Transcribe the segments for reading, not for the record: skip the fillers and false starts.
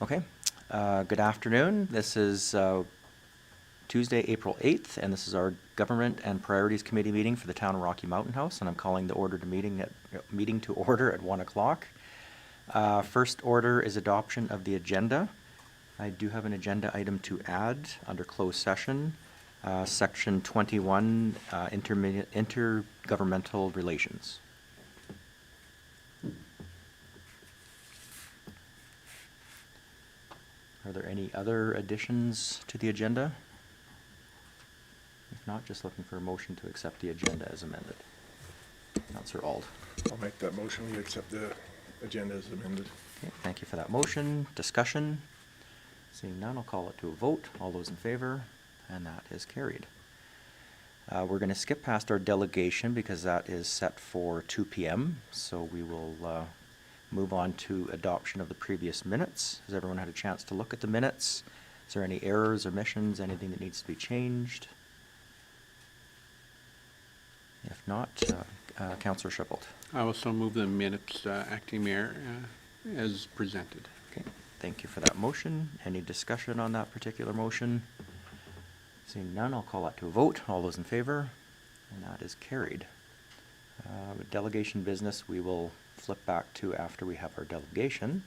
Okay. Good afternoon. This is Tuesday, April 8th, and this is our Government and Priorities Committee meeting for the Town of Rocky Mountain House, and I'm calling the meeting to order at 1 o'clock. First order is adoption of the agenda. I do have an agenda item to add under closed session, Section 21, Intergovernmental Relations. Are there any other additions to the agenda? If not, just looking for a motion to accept the agenda as amended. Councillor Auld. I'll make that motion. We accept the agenda as amended. Okay, thank you for that motion. Discussion? Seeing none, I'll call it to a vote. All those in favor? And that is carried. We're going to skip past our delegation because that is set for 2 p.m. So we will move on to adoption of the previous minutes. Has everyone had a chance to look at the minutes? Is there any errors, omissions, anything that needs to be changed? If not, Councillor Schipholt. I also move the minutes, Acting Mayor, as presented. Okay, thank you for that motion. Any discussion on that particular motion? Seeing none, I'll call that to a vote. All those in favor? And that is carried. Delegation business we will flip back to after we have our delegation.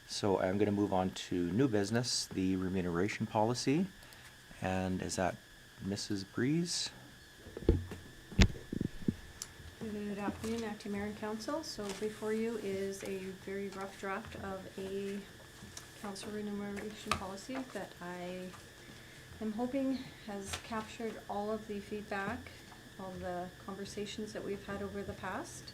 So I'm going to move on to new business, the remuneration policy. And is that Mrs. Breeze? Good afternoon, Acting Mayor and Council. So before you is a very rough draft of a council remuneration policy that I am hoping has captured all of the feedback, all the conversations that we've had over the past.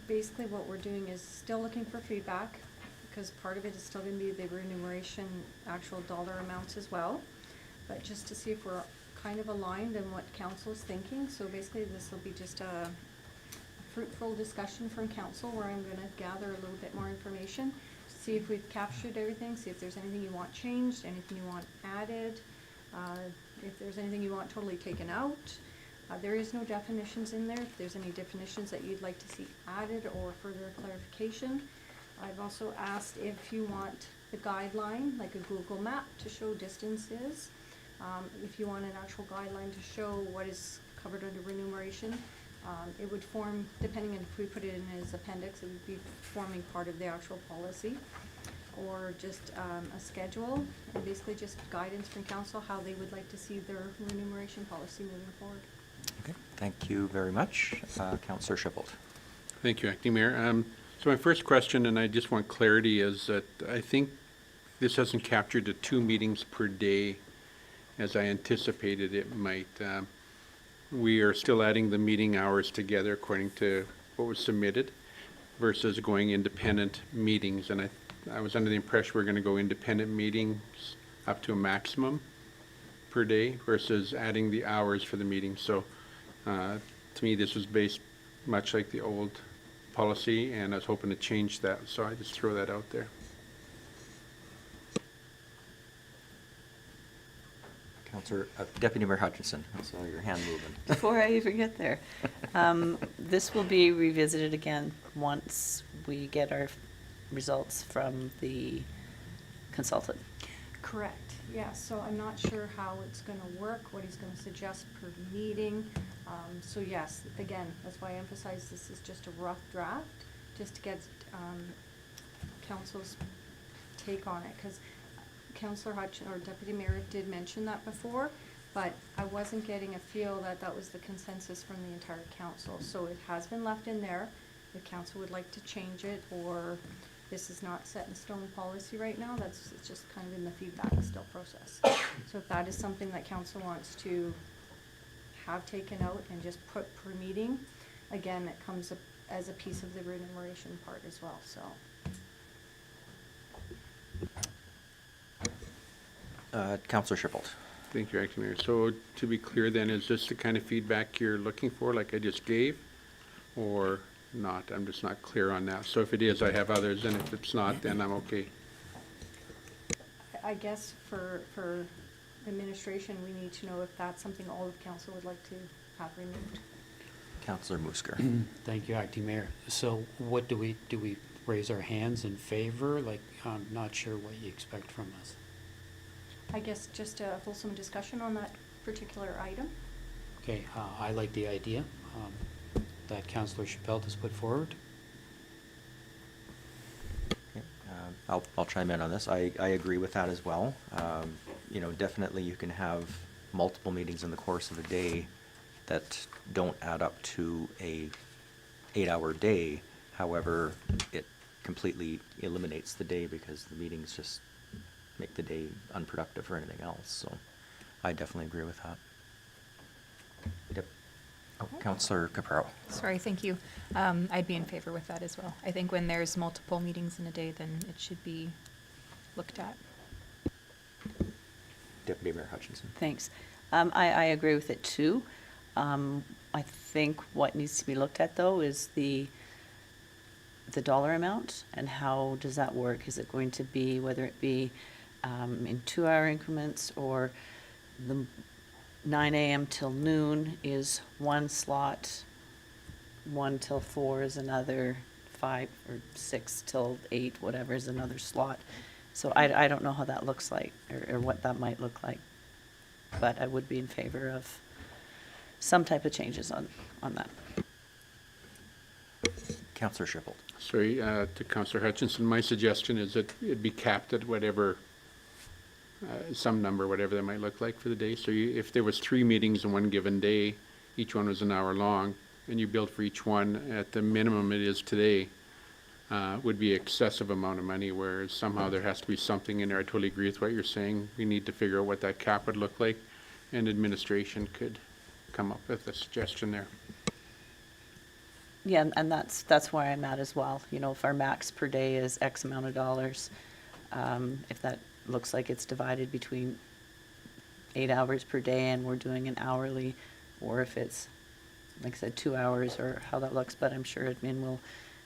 Basically what we're doing is still looking for feedback because part of it is still going to be the remuneration actual dollar amounts as well, but just to see if we're kind of aligned in what council is thinking. So basically this will be just a fruitful discussion from council where I'm going to gather a little bit more information, see if we've captured everything, see if there's anything you want changed, anything you want added, if there's anything you want totally taken out. There is no definitions in there. If there's any definitions that you'd like to see added or further clarification. I've also asked if you want the guideline, like a Google map to show distances. If you want an actual guideline to show what is covered under remuneration, it would form, depending on if we put it in as appendix, it would be forming part of the actual policy. Or just a schedule, and basically just guidance from council how they would like to see their remuneration policy moving forward. Okay, thank you very much. Councillor Schipholt. Thank you, Acting Mayor. So my first question, and I just want clarity, is that I think this hasn't captured the 2 meetings per day as I anticipated it might. We are still adding the meeting hours together according to what was submitted versus going independent meetings. And I was under the impression we're going to go independent meetings up to a maximum per day versus adding the hours for the meeting. So to me, this was based much like the old policy, and I was hoping to change that. So I just throw that out there. Councillor, Deputy Mayor Hutchinson, I saw your hand moving. Before I even get there, this will be revisited again once we get our results from the consultant. Correct. Yeah, so I'm not sure how it's going to work, what he's going to suggest per meeting. So yes, again, that's why I emphasize this is just a rough draft, just to get council's take on it. Because Councillor Hutchinson, or Deputy Mayor, did mention that before, but I wasn't getting a feel that that was the consensus from the entire council. So it has been left in there. If council would like to change it, or this is not set in stone policy right now, it's just kind of in the feedback still process. So if that is something that council wants to have taken out and just put per meeting, again, it comes up as a piece of the remuneration part as well, so. Councillor Schipholt. Thank you, Acting Mayor. So to be clear then, is this the kind of feedback you're looking for, like I just gave, or not? I'm just not clear on that. So if it is, I have others, and if it's not, then I'm okay. I guess for administration, we need to know if that's something all of council would like to have removed. Councillor Musker. Thank you, Acting Mayor. So what do we raise our hands in favor? Like, I'm not sure what you expect from us. I guess just a fulsome discussion on that particular item. Okay, I like the idea that Councillor Chappelle has put forward. Okay, I'll chime in on this. I agree with that as well. You know, definitely you can have multiple meetings in the course of a day that don't add up to a 8-hour day. However, it completely eliminates the day because the meetings just make the day unproductive for anything else. So I definitely agree with that. Yep. Oh, Councillor Caparro. Sorry, thank you. I'd be in favor with that as well. I think when there's multiple meetings in a day, then it should be looked at. Deputy Mayor Hutchinson. Thanks. I agree with it too. I think what needs to be looked at though is the dollar amount and how does that work? Is it going to be, whether it be in 2-hour increments or the 9 a.m. till noon is one slot, 1 till 4 is another, 5 or 6 till 8, whatever is another slot. So I don't know how that looks like or what that might look like. But I would be in favor of some type of changes on that. Councillor Schippold. Sorry, to Councillor Hutchinson, my suggestion is that it be capped at whatever, some number, whatever that might look like for the day. So if there was 3 meetings in one given day, each one was an hour long, and you billed for each one at the minimum it is today, would be excessive amount of money, whereas somehow there has to be something in there. I totally agree with what you're saying. We need to figure out what that cap would look like, and administration could come up with a suggestion there. Yeah, and that's where I'm at as well. You know, if our max per day is X amount of dollars, if that looks like it's divided between 8 hours per day and we're doing an hourly, or if it's, like I said, 2 hours or how that looks, but I'm sure admin will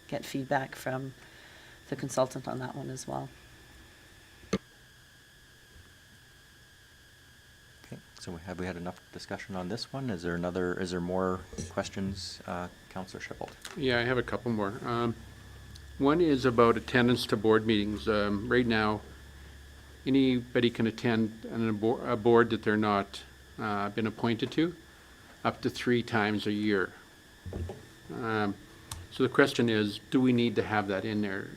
get feedback from the consultant on that one as well. Okay, so have we had enough discussion on this one? Is there more questions, Councillor Schippold? Yeah, I have a couple more. One is about attendance to board meetings. Right now, anybody can attend a board that they're not been appointed to, up to 3 times a year. So the question is, do we need to have that in there?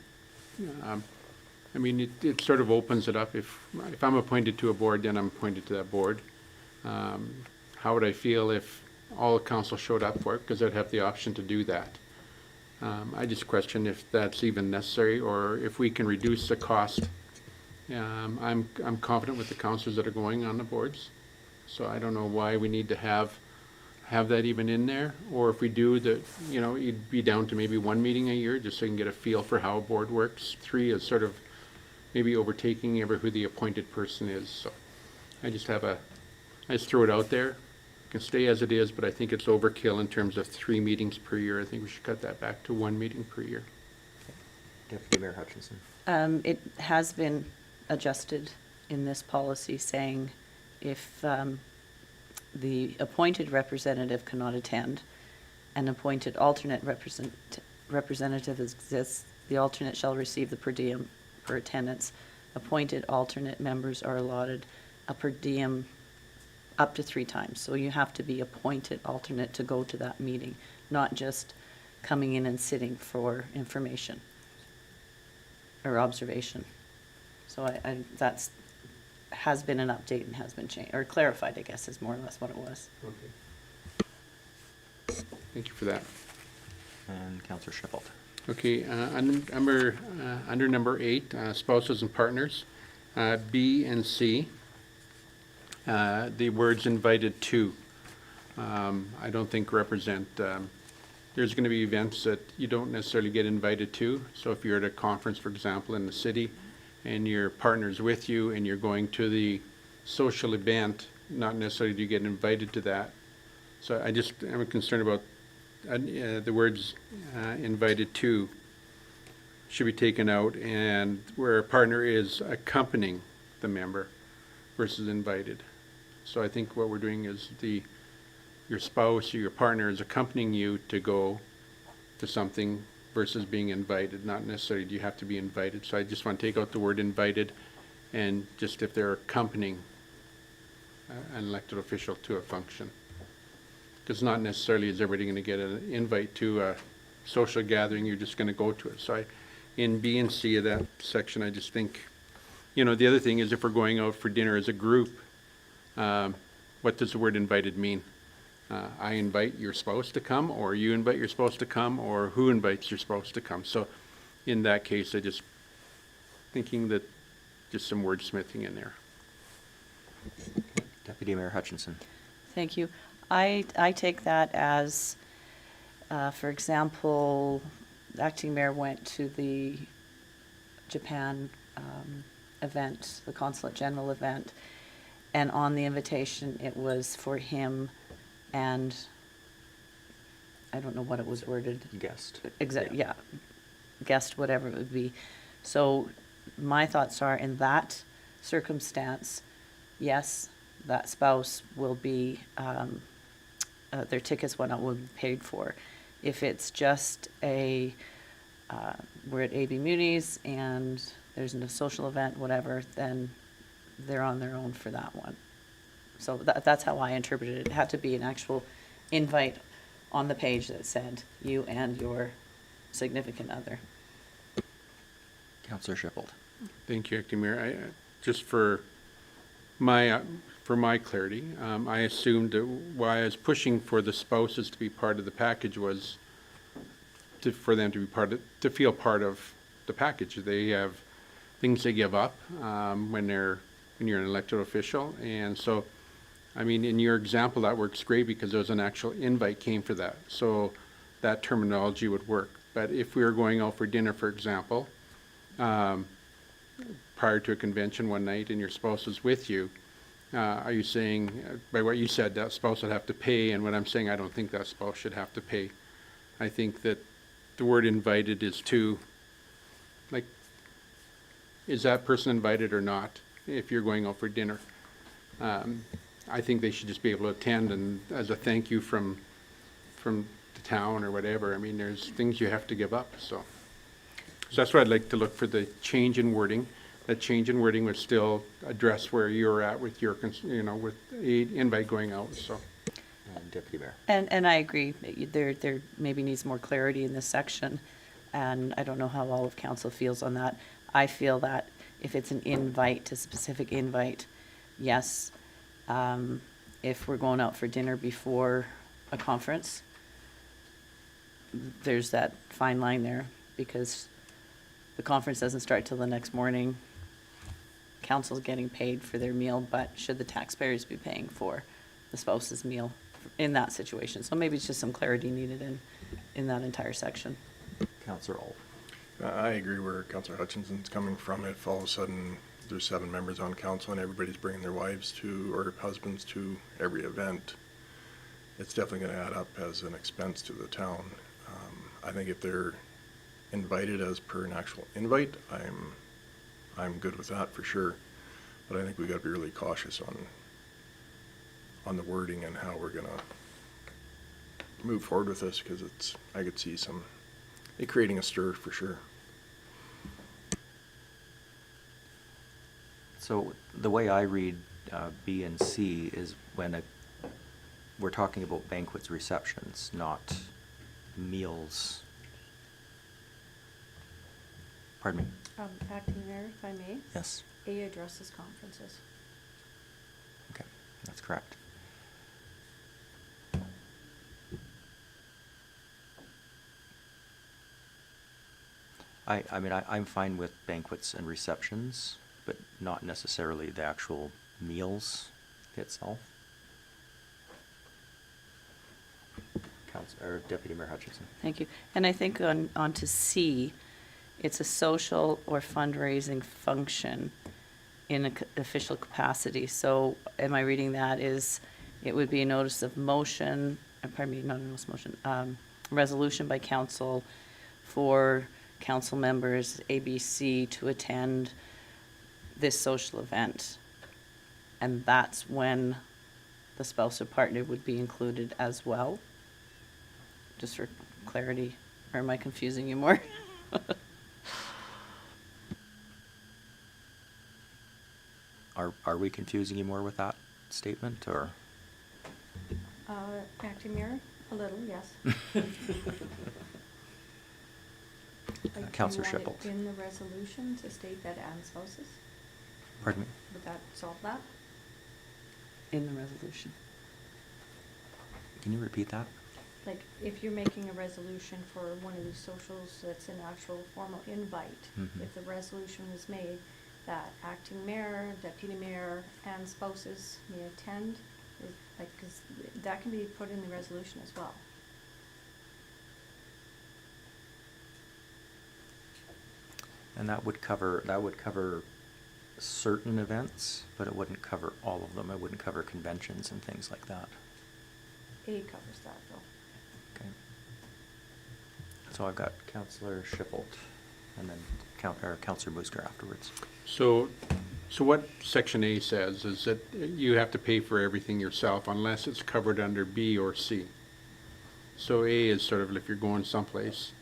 I mean, it sort of opens it up. If I'm appointed to a board, then I'm appointed to that board. How would I feel if all the council showed up for it? Because I'd have the option to do that. I just question if that's even necessary, or if we can reduce the cost. I'm confident with the councillors that are going on the boards, so I don't know why we need to have that even in there, or if we do that, you know, it'd be down to maybe 1 meeting a year, just so you can get a feel for how a board works. 3 is sort of maybe overtaking ever who the appointed person is. So I just throw it out there. It can stay as it is, but I think it's overkill in terms of 3 meetings per year. I think we should cut that back to 1 meeting per year. Deputy Mayor Hutchinson. It has been adjusted in this policy saying if the appointed representative cannot attend, an appointed alternate representative exists, the alternate shall receive the per diem per attendance. Appointed alternate members are allotted a per diem up to 3 times. So you have to be appointed alternate to go to that meeting, not just coming in and sitting for information or observation. So that's has been an update and has been changed, or clarified, I guess, is more or less what it was. Okay. Thank you for that. And Councillor Schippold. Okay, under number 8, spouses and partners, B and C, the words invited to, I don't think represent, there's going to be events that you don't necessarily get invited to. So if you're at a conference, for example, in the city, and your partner's with you and you're going to the social event, not necessarily do you get invited to that. So I'm concerned about the words invited to should be taken out, and where a partner is accompanying the member versus invited. So I think what we're doing is your spouse or your partner is accompanying you to go to something, versus being invited, not necessarily do you have to be invited. So I just want to take out the word invited and just if they're accompanying an elected official to a function. Because not necessarily is everybody going to get an invite to a social gathering, you're just going to go to it. So in B and C of that section, I just think, the other thing is if we're going out for dinner as a group, what does the word invited mean? I invite your spouse to come, or you invite your spouse to come, or who invites your spouse to come? So in that case, I just thinking that just some wordsmithing in there. Deputy Mayor Hutchinson. Thank you. I take that as, for example, the acting mayor went to the Japan event, the Consulate General event, and on the invitation, it was for him and I don't know what it was worded. Guest. Yeah, guest, whatever it would be. So my thoughts are, in that circumstance, yes, that spouse will be, their tickets, whatnot, will be paid for. If it's just we're at AB Muni's and there's a social event, whatever, then they're on their own for that one. So that's how I interpreted it. It had to be an actual invite on the page that said you and your significant other. Councillor Shippold. Thank you, Acting Mayor. Just for my clarity, I assumed that why I was pushing for the spouses to be part of the package was for them to be to feel part of the package. They have things they give up when you're an elected official, and so, I mean, in your example, that works great because there was an actual invite came for that, so that terminology would work. But if we were going out for dinner, for example, prior to a convention one night and your spouse is with you, are you saying, by what you said, that spouse would have to pay? And what I'm saying, I don't think that spouse should have to pay. I think that the word invited is too, like, is that person invited or not if you're going out for dinner? I think they should just be able to attend and as a thank you from the town or whatever. I mean, there's things you have to give up, so that's why I'd like to look for the change in wording. That change in wording would still address where you're at with your, with a invite going out, so. Deputy Mayor. And I agree, there maybe needs more clarity in this section, and I don't know how all of council feels on that. I feel that if it's an invite, a specific invite, yes. If we're going out for dinner before a conference, there's that fine line there, because the conference doesn't start till the next morning. Council's getting paid for their meal, but should the taxpayers be paying for the spouse's meal in that situation? So maybe it's just some clarity needed in that entire section. Councillor Alt. I agree where Councillor Hutchinson's coming from. If all of a sudden there's 7 members on council and everybody's bringing their wives to, or husbands to every event, it's definitely going to add up as an expense to the town. I think if they're invited as per an actual invite, I'm good with that for sure. But I think we got to be really cautious on the wording and how we're going to move forward with this, because I could see it creating a stir for sure. So the way I read B and C is when we're talking about banquets, receptions, not meals. Pardon me? Acting Mayor, if I may, Yes. A addresses conferences. Okay, that's correct. I mean, I'm fine with banquets and receptions, but not necessarily the actual meals itself. Or Deputy Mayor Hutchinson. Thank you. And I think on to C, it's a social or fundraising function in an official capacity. So am I reading that is, it would be a notice of motion, pardon me, not a notice of motion, resolution by council for council members ABC to attend this social event. And that's when the spouse or partner would be included as well, just for clarity. Or am I confusing you more? Are we confusing you more with that statement, or? Acting Mayor, a little, yes. Like, Councillor do you want Shipple. it in the resolution to state that and spouses? Pardon me? Would that solve that? In the resolution. Can you repeat that? Like, if you're making a resolution for one of these socials that's an actual formal invite, Mhm. if the resolution is made that acting mayor, deputy mayor, and spouses may attend, like, 'cause that can be put in the resolution as well. And that would cover certain events, but it wouldn't cover all of them. It wouldn't cover conventions and things like that. A covers that, though. Okay. So I've got Councillor Shippold and then Councillor Booster afterwards. So what Section A says is that you have to pay for everything yourself unless it's covered under B or C. So A is sort of if you're going someplace,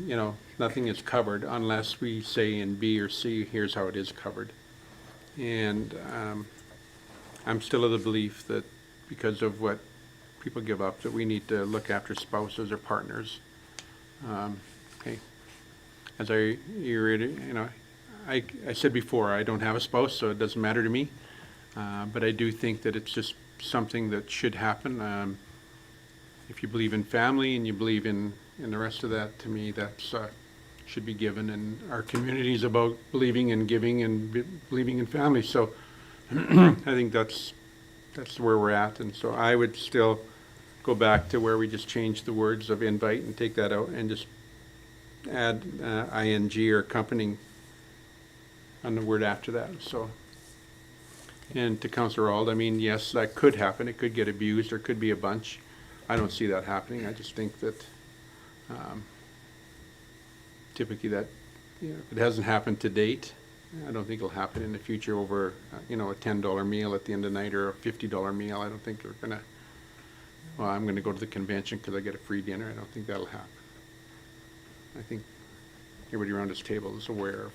you know, nothing is covered unless we say in B or C, here's how it is covered. And I'm still of the belief that because of what people give up, that we need to look after spouses or partners. Okay. As I said before, I don't have a spouse, so it doesn't matter to me. But I do think that it's just something that should happen. If you believe in family and you believe in the rest of that, to me, that's should be given. And our community is about believing and giving and believing in family. So I think that's where we're at. And so I would still go back to where we just changed the words of invite and take that out and just add ing or accompanying on the word after that. So, and to Councillor Auld, I mean, yes, that could happen. It could get abused. There could be a bunch. I don't see that happening. I just think that typically that, you know, if it hasn't happened to date, I don't think it'll happen in the future over, a $10 meal at the end of the night or a $50 meal. I don't think they're gonna, well, I'm gonna go to the convention because I get a free dinner. I don't think that'll happen. I think everybody around this table is aware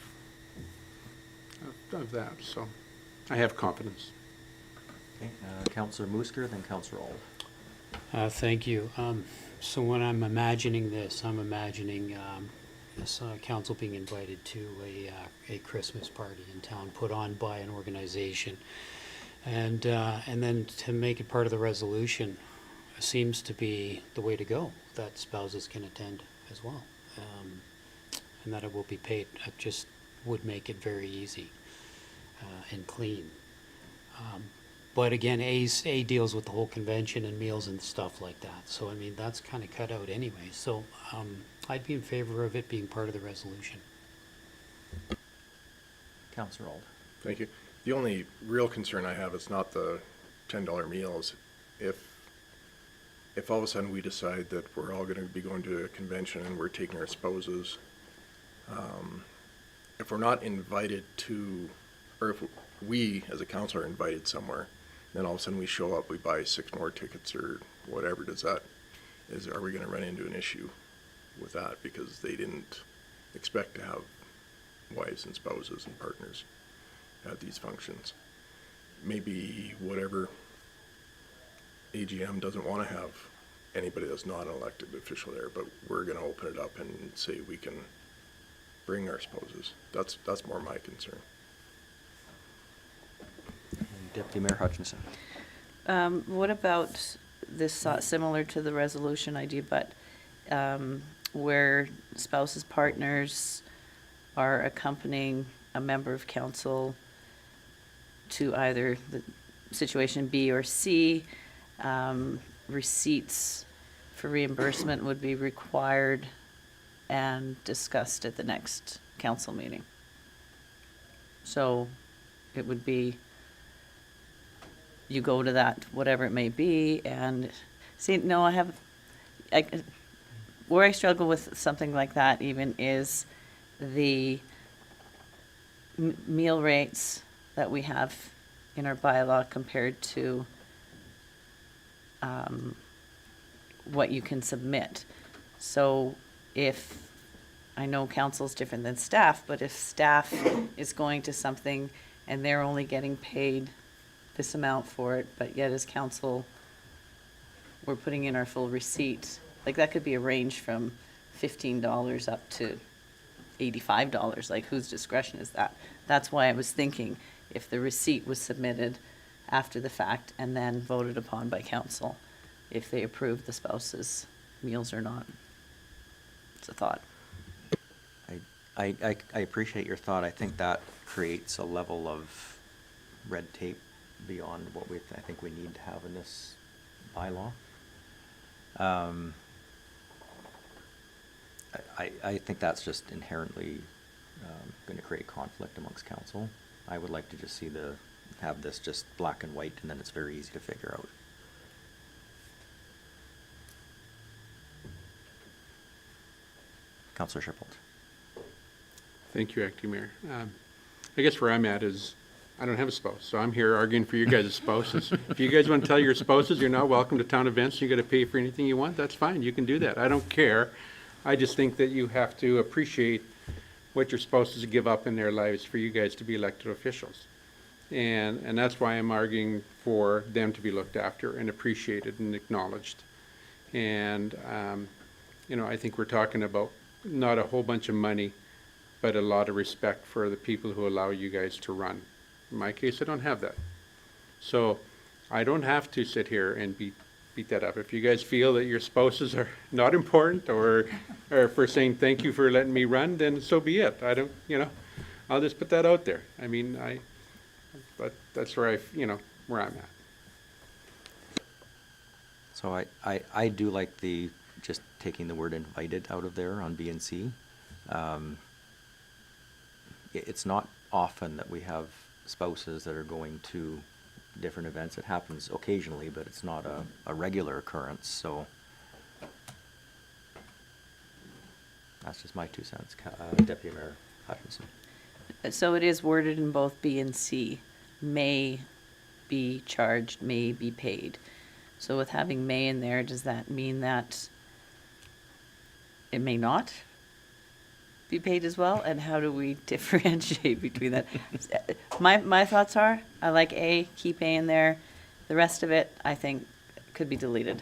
of that, so I have confidence. Okay, Councillor Moosker, then Councillor Auld. Thank you. So when I'm imagining this, I'm imagining this council being invited to a Christmas party in town put on by an organization. And then to make it part of the resolution seems to be the way to go, that spouses can attend as well. And that it will be paid. It just would make it very easy and clean. But again, A deals with the whole convention and meals and stuff like that. So, I mean, that's kind of cut out anyway. So I'd be in favor of it being part of the resolution. Councillor Auld. Thank you. The only real concern I have is not the $10 meals. If all of a sudden we decide that we're all going to be going to a convention and we're taking our spouses, if we're not invited to, or if we as a council are invited somewhere, then all of a sudden we show up, we buy 6 more tickets or whatever, are we going to run into an issue with that because they didn't expect to have wives and spouses and partners at these functions? Maybe whatever AGM doesn't want to have anybody that's not an elected official there, but we're going to open it up and say we can bring our spouses. That's more my concern. Deputy Mayor Hutchinson. What about this, similar to the resolution idea, but where spouses, partners are accompanying a member of council to either the situation B or C, receipts for reimbursement would be required and discussed at the next council meeting. So it would be, you go to that, whatever it may be, and see, no, where I struggle with something like that even is the meal rates that we have in our bylaw compared to what you can submit. So if, I know council's different than staff, but if staff is going to something and they're only getting paid this amount for it, but yet as council, we're putting in our full receipt, like that could be a range from $15 up to $85, like whose discretion is that? That's why I was thinking, if the receipt was submitted after the fact and then voted upon by council, if they approve the spouse's meals or not. It's a thought. I appreciate your thought. I think that creates a level of red tape beyond what I think we need to have in this bylaw. I think that's just inherently going to create conflict amongst council. I would like to just have this just black and white, and then it's very easy to figure out. Councillor Schipholt. Thank you, Acting Mayor. I guess where I'm at is, I don't have a spouse, so I'm here arguing for you guys' spouses. If you guys want to tell your spouses you're not welcome to town events, you got to pay for anything you want, that's fine, you can do that. I don't care. I just think that you have to appreciate what your spouses give up in their lives for you guys to be elected officials. And that's why I'm arguing for them to be looked after and appreciated and acknowledged. And, you know, I think we're talking about not a whole bunch of money, but a lot of respect for the people who allow you guys to run. In my case, I don't have that. So I don't have to sit here and beat that up. If you guys feel that your spouses are not important or for saying thank you for letting me run, then so be it. I don't, you know, I'll just put that out there. I mean, but that's where where I'm at. So I do like just taking the word invited out of there on B and C. It's not often that we have spouses that are going to different events. It happens occasionally, but it's not a regular occurrence, so that's just my 2 cents. Deputy Mayor Hutchinson. So it is worded in both B and C, may be charged, may be paid. So with having may in there, does that mean that it may not be paid as well? And how do we differentiate between that? My thoughts are, I like A, keep A in there. The rest of it, I think, could be deleted.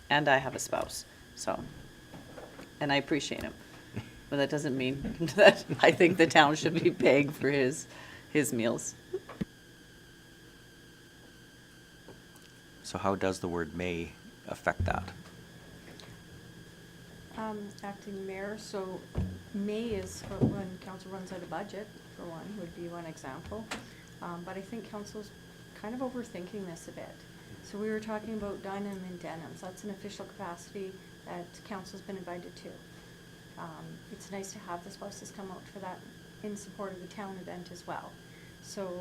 And I have a spouse, so, and I appreciate him. But that doesn't mean that I think the town should be paying for his meals. So how does the word may affect that? Acting Mayor, so May is when council runs out of budget, for one, would be one example. But I think council's kind of overthinking this a bit. So we were talking about Dynam and Denims. That's an official capacity that council's been invited to. It's nice to have the spouses come out for that in support of the town event as well. So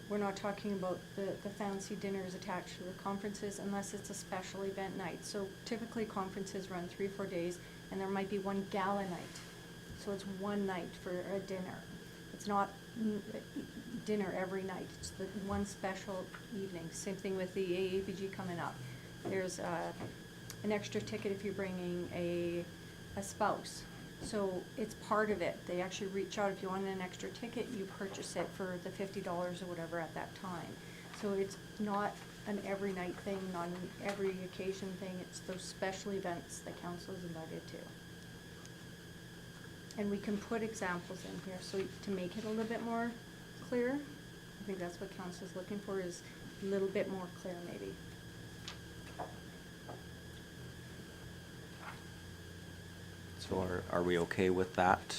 we're not talking about the fancy dinners attached to the conferences unless it's a special event night. So typically conferences run 3 or 4 days, and there might be one gala night. So it's one night for a dinner. It's not dinner every night. It's the one special evening. Same thing with the AAPG coming up. There's an extra ticket if you're bringing a spouse. So it's part of it. They actually reach out. If you want an extra ticket, you purchase it for the $50 or whatever at that time. So it's not an every night thing, not an every occasion thing. It's those special events that council is invited to. And we can put examples in here so to make it a little bit more clear. I think that's what council is looking for, is a little bit more clear maybe. So are we okay with that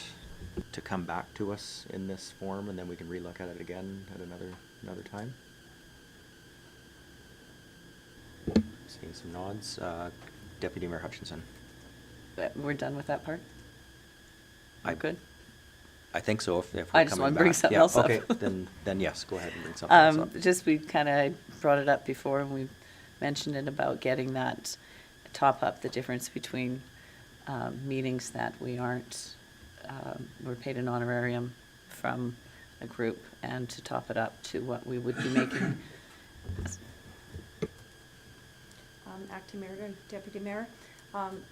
to come back to us in this form, and then we can relook at it again at another time? Seeing some nods. Deputy Mayor Hutchinson. We're done with that part? I'm good? I think so, if we're I just coming wanna bring back. something Yeah, else up. Okay, then yes, go ahead and bring something else up. Just, we kind of brought it up before, and we mentioned it about getting that top up, the difference between meetings that we aren't, we're paid an honorarium from a group, and to top it up to what we would be making. Acting Mayor and Deputy Mayor,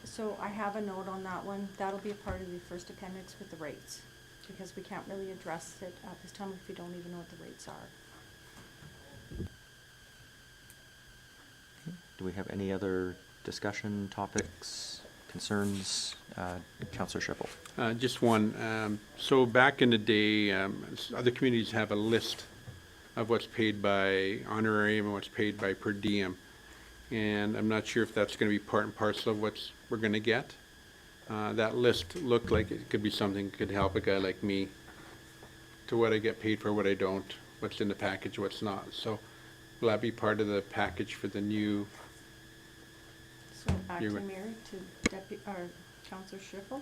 So I have a note on that one. That'll be a part of the first appendix with the rates, because we can't really address it at this time if we don't even know what the rates are. Do we have any other discussion topics, concerns? Counselor Schiffel. Just one. So back in the day, other communities have a list of what's paid by honorarium and what's paid by per diem. And I'm not sure if that's going to be part and parcel of what we're going to get. That list looked like it could be something that could help a guy like me to what I get paid for, what I don't, what's in the package, what's not. So will that be part of the package for the new? So acting You're- mayor to Councillor Schiffel.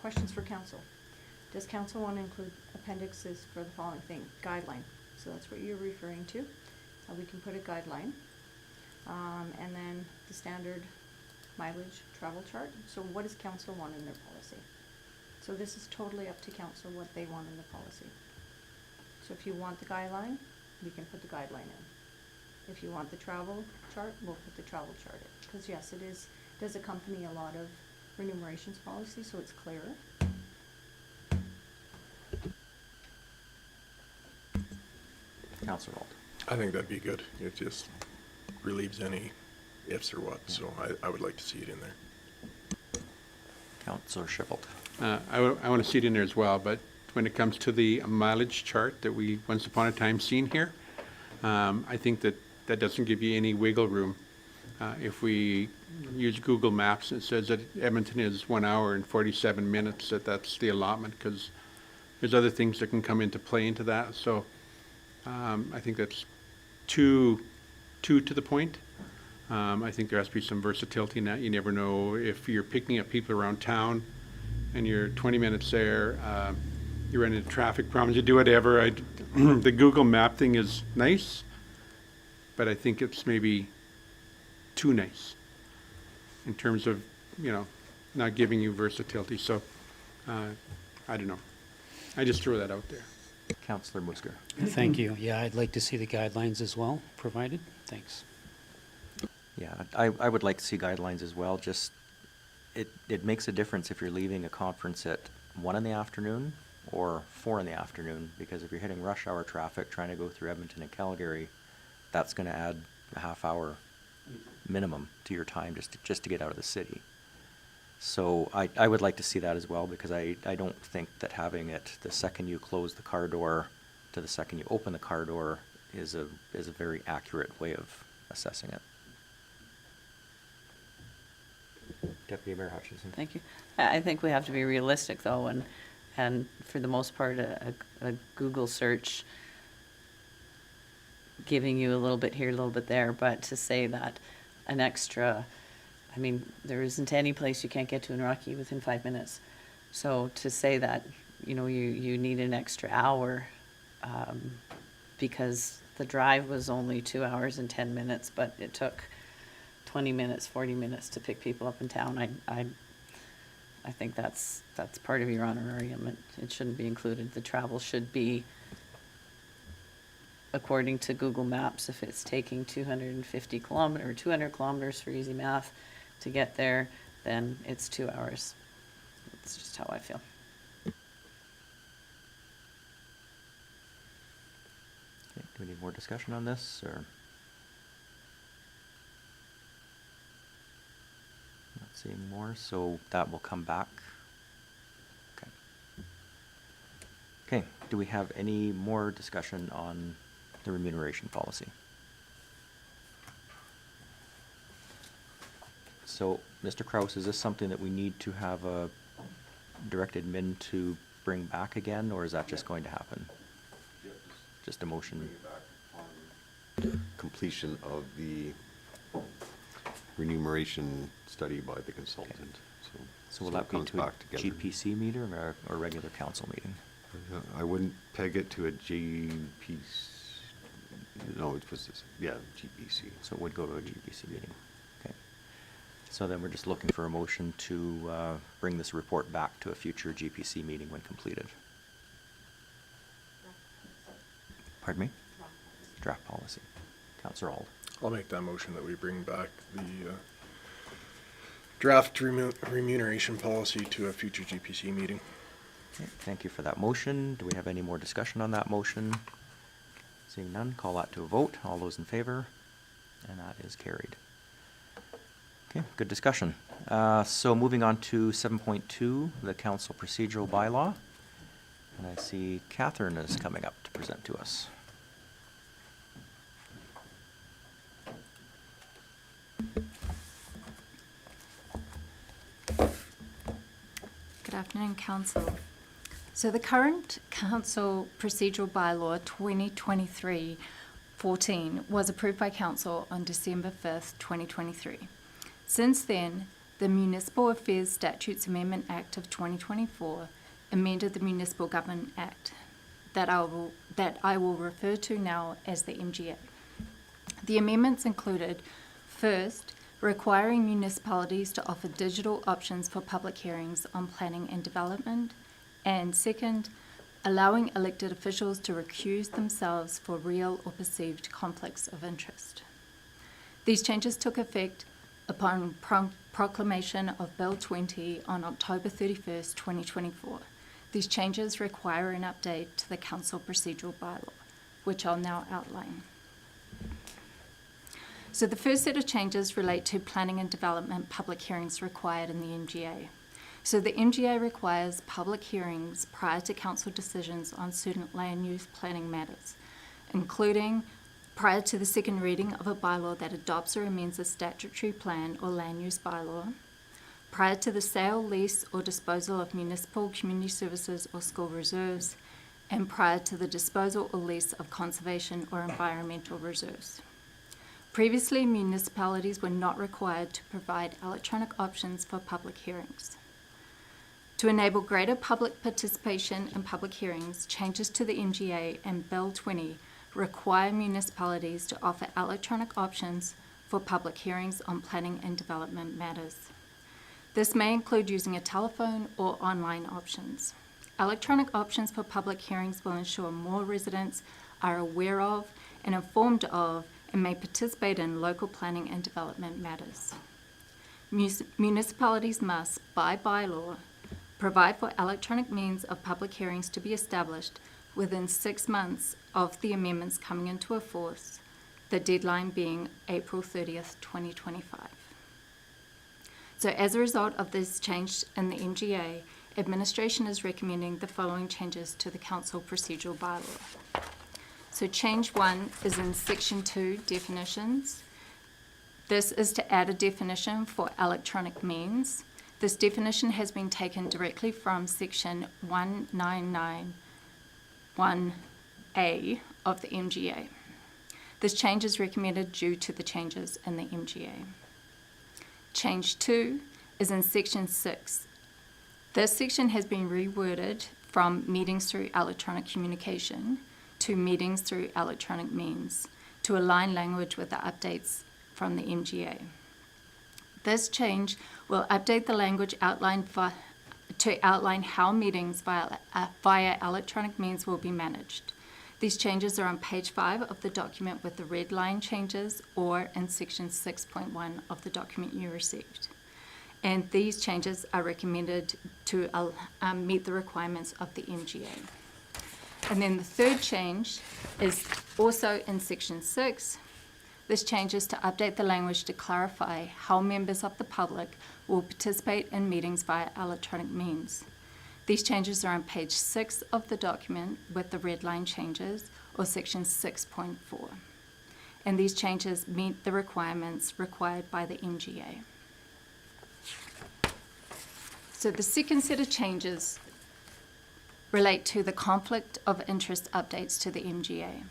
Questions for council. Does council want to include appendixes for the following thing? Guideline. So that's what you're referring to. We can put a guideline. And then the standard mileage travel chart. So what does council want in their policy? So this is totally up to council what they want in the policy. So if you want the guideline, we can put the guideline in. If you want the travel chart, we'll put the travel chart in. Because yes, it does accompany a lot of remunerations policy, so it's clearer. Counselor Alt. I think that'd be good. It just relieves any ifs or what, so I would like to see it in there. Counselor Schiffel. I want to see it in there as well, but when it comes to the mileage chart that we once upon a time seen here, I think that doesn't give you any wiggle room. If we use Google Maps, it says that Edmonton is 1 hour and 47 minutes, that's the allotment, because there's other things that can come into play into that. So I think that's too to the point. I think there has to be some versatility in that. You never know if you're picking up people around town and you're 20 minutes there, you run into traffic problems, you do whatever. The Google Map thing is nice, but I think it's maybe too nice in terms of, not giving you versatility. So, I don't know. I just throw that out there. Counselor Musker. Thank you. Yeah, I'd like to see the guidelines as well provided. Thanks. Yeah, I would like to see guidelines as well. Just, it makes a difference if you're leaving a conference at 1 in the afternoon or 4 in the afternoon, because if you're hitting rush hour traffic trying to go through Edmonton and Calgary, that's going to add a half hour minimum to your time just to get out of the city. So I would like to see that as well, because I don't think that having it the second you close the car door to the second you open the car door is a very accurate way of assessing it. Deputy Mayor Hutchinson. Thank you. I think we have to be realistic, though, and for the most part, a Google search giving you a little bit here, a little bit there, but to say that an extra, I mean, there isn't any place you can't get to in Rocky within 5 minutes. So to say that, you need an extra hour, because the drive was only 2 hours and 10 minutes, but it took 20 minutes, 40 minutes to pick people up in town. I think that's part of your honorarium. It shouldn't be included. The travel should be according to Google Maps. If it's taking 250 kilometers or 200 kilometers for easy math to get there, then it's 2 hours. That's just how I feel. Okay, do we need more discussion on this, or? Not seeing more, so that will come back. Okay. Okay, do we have any more discussion on the remuneration policy? So, Mr. Kraus, is this something that we need to have a direct admin to bring back again, or is that just going to happen? Just a motion? Completion of the remuneration study by the consultant. So will that it be comes to a back together. GPC meeting or a regular council meeting? I wouldn't peg it to a GPC. No, it was, GPC. So it would go to a GPC meeting. Okay. So then we're just looking for a motion to bring this report back to a future GPC meeting when completed. Pardon me? Draft policy. Councillor Auld. I'll make that motion that we bring back the draft remuneration policy to a future GPC meeting. Okay, thank you for that motion. Do we have any more discussion on that motion? Seeing none, call that to a vote. All those in favor? And that is carried. Okay, good discussion. So moving on to 7.2, the council procedural bylaw. And I see Catherine is coming up to present to us. Good afternoon, Council. So the current Council Procedural Bylaw 2023-14 was approved by Council on December 5th, 2023. Since then, the Municipal Affairs Statutes Amendment Act of 2024 amended the Municipal Government Act that I will refer to now as the MGA. The amendments included, first, requiring municipalities to offer digital options for public hearings on planning and development, and second, allowing elected officials to recuse themselves for real or perceived conflicts of interest. These changes took effect upon proclamation of Bill 20 on October 31st, 2024. These changes require an update to the Council Procedural Bylaw, which I'll now outline. So the first set of changes relate to planning and development public hearings required in the MGA. So the MGA requires public hearings prior to council decisions on certain land use planning matters, including prior to the second reading of a bylaw that adopts or amends a statutory plan or land use bylaw, prior to the sale, lease, or disposal of municipal, community services, or school reserves, and prior to the disposal or lease of conservation or environmental reserves. Previously, municipalities were not required to provide electronic options for public hearings. To enable greater public participation in public hearings, changes to the MGA and Bill 20 require municipalities to offer electronic options for public hearings on planning and development matters. This may include using a telephone or online options. Electronic options for public hearings will ensure more residents are aware of and informed of and may participate in local planning and development matters. Municipalities must, by bylaw, provide for electronic means of public hearings to be established within 6 months of the amendments coming into force, the deadline being April 30th, 2025. So as a result of this change in the MGA, administration is recommending the following changes to the council procedural bylaw. So change 1 is in section 2, definitions. This is to add a definition for electronic means. This definition has been taken directly from section 1991A of the MGA. This change is recommended due to the changes in the MGA. Change 2 is in section 6. This section has been reworded from meetings through electronic communication to meetings through electronic means to align language with the updates from the MGA. This change will update the language to outline how meetings via electronic means will be managed. These changes are on page 5 of the document with the red line changes or in section 6.1 of the document you received. And these changes are recommended to meet the requirements of the MGA. And then the third change is also in section 6. This change is to update the language to clarify how members of the public will participate in meetings via electronic means. These changes are on page 6 of the document with the red line changes, or section 6.4. And these changes meet the requirements required by the MGA. So the second set of changes relate to the conflict of interest updates to the MGA.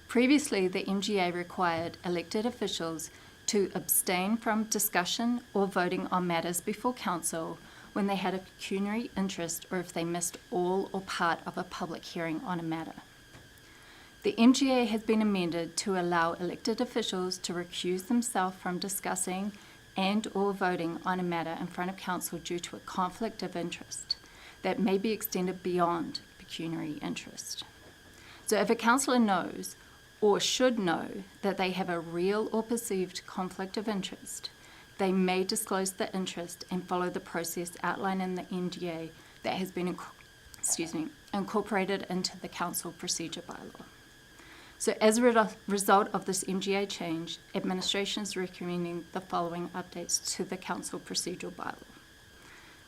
Previously, the MGA required elected officials to abstain from discussion or voting on matters before council when they had a pecuniary interest or if they missed all or part of a public hearing on a matter. The MGA has been amended to allow elected officials to recuse themselves from discussing and or voting on a matter in front of council due to a conflict of interest that may be extended beyond pecuniary interest. So if a councillor knows or should know that they have a real or perceived conflict of interest, they may disclose the interest and follow the process outlined in the MGA that has been incorporated into the council procedure bylaw. So as a result of this MGA change, administration is recommending the following updates to the council procedural bylaw.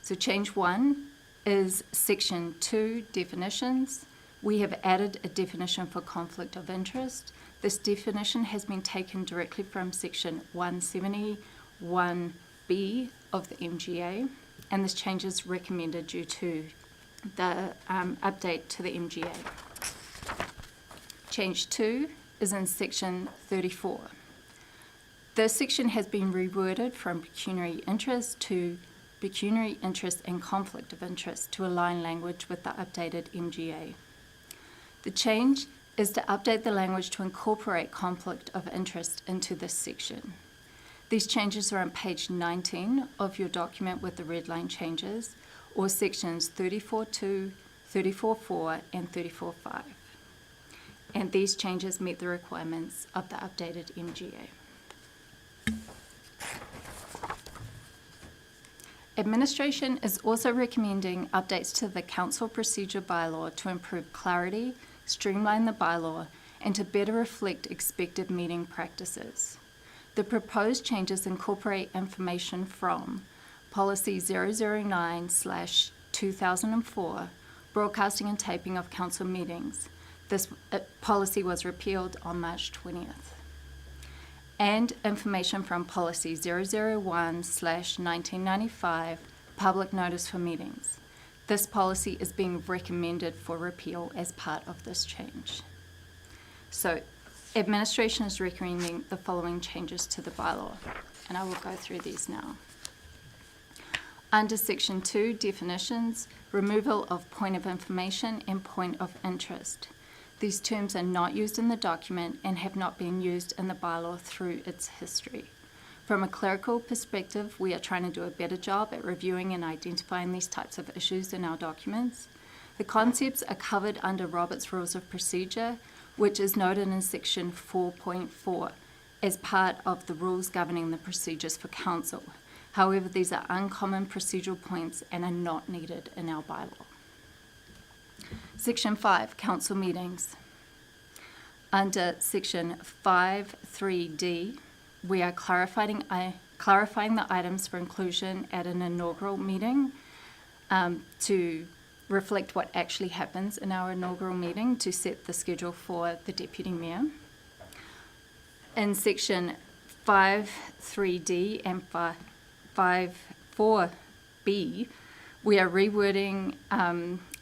So change 1 is section 2, definitions. We have added a definition for conflict of interest. This definition has been taken directly from section 171B of the MGA, and this change is recommended due to the update to the MGA. Change 2 is in section 34. This section has been reworded from pecuniary interest to pecuniary interest and conflict of interest to align language with the updated MGA. The change is to update the language to incorporate conflict of interest into this section. These changes are on page 19 of your document with the red line changes, or sections 34.2, 34.4, and 34.5. And these changes meet the requirements of the updated MGA. Administration is also recommending updates to the council procedure bylaw to improve clarity, streamline the bylaw, and to better reflect expected meeting practices. The proposed changes incorporate information from Policy 009/2004, broadcasting and taping of council meetings. This policy was repealed on March 20th. And information from Policy 001/1995, public notice for meetings. This policy is being recommended for repeal as part of this change. So, administration is recommending the following changes to the bylaw, and I will go through these now. Under Section 2, definitions, removal of point of information and point of interest. These terms are not used in the document and have not been used in the bylaw through its history. From a clerical perspective, we are trying to do a better job at reviewing and identifying these types of issues in our documents. The concepts are covered under Robert's Rules of Procedure, which is noted in Section 4.4 as part of the rules governing the procedures for council. However, these are uncommon procedural points and are not needed in our bylaw. Section 5, council meetings. Under Section 5.3D, we are clarifying the items for inclusion at an inaugural meeting to reflect what actually happens in our inaugural meeting to set the schedule for the deputy mayor. In Section 5.3D and 5.4B, we are rewording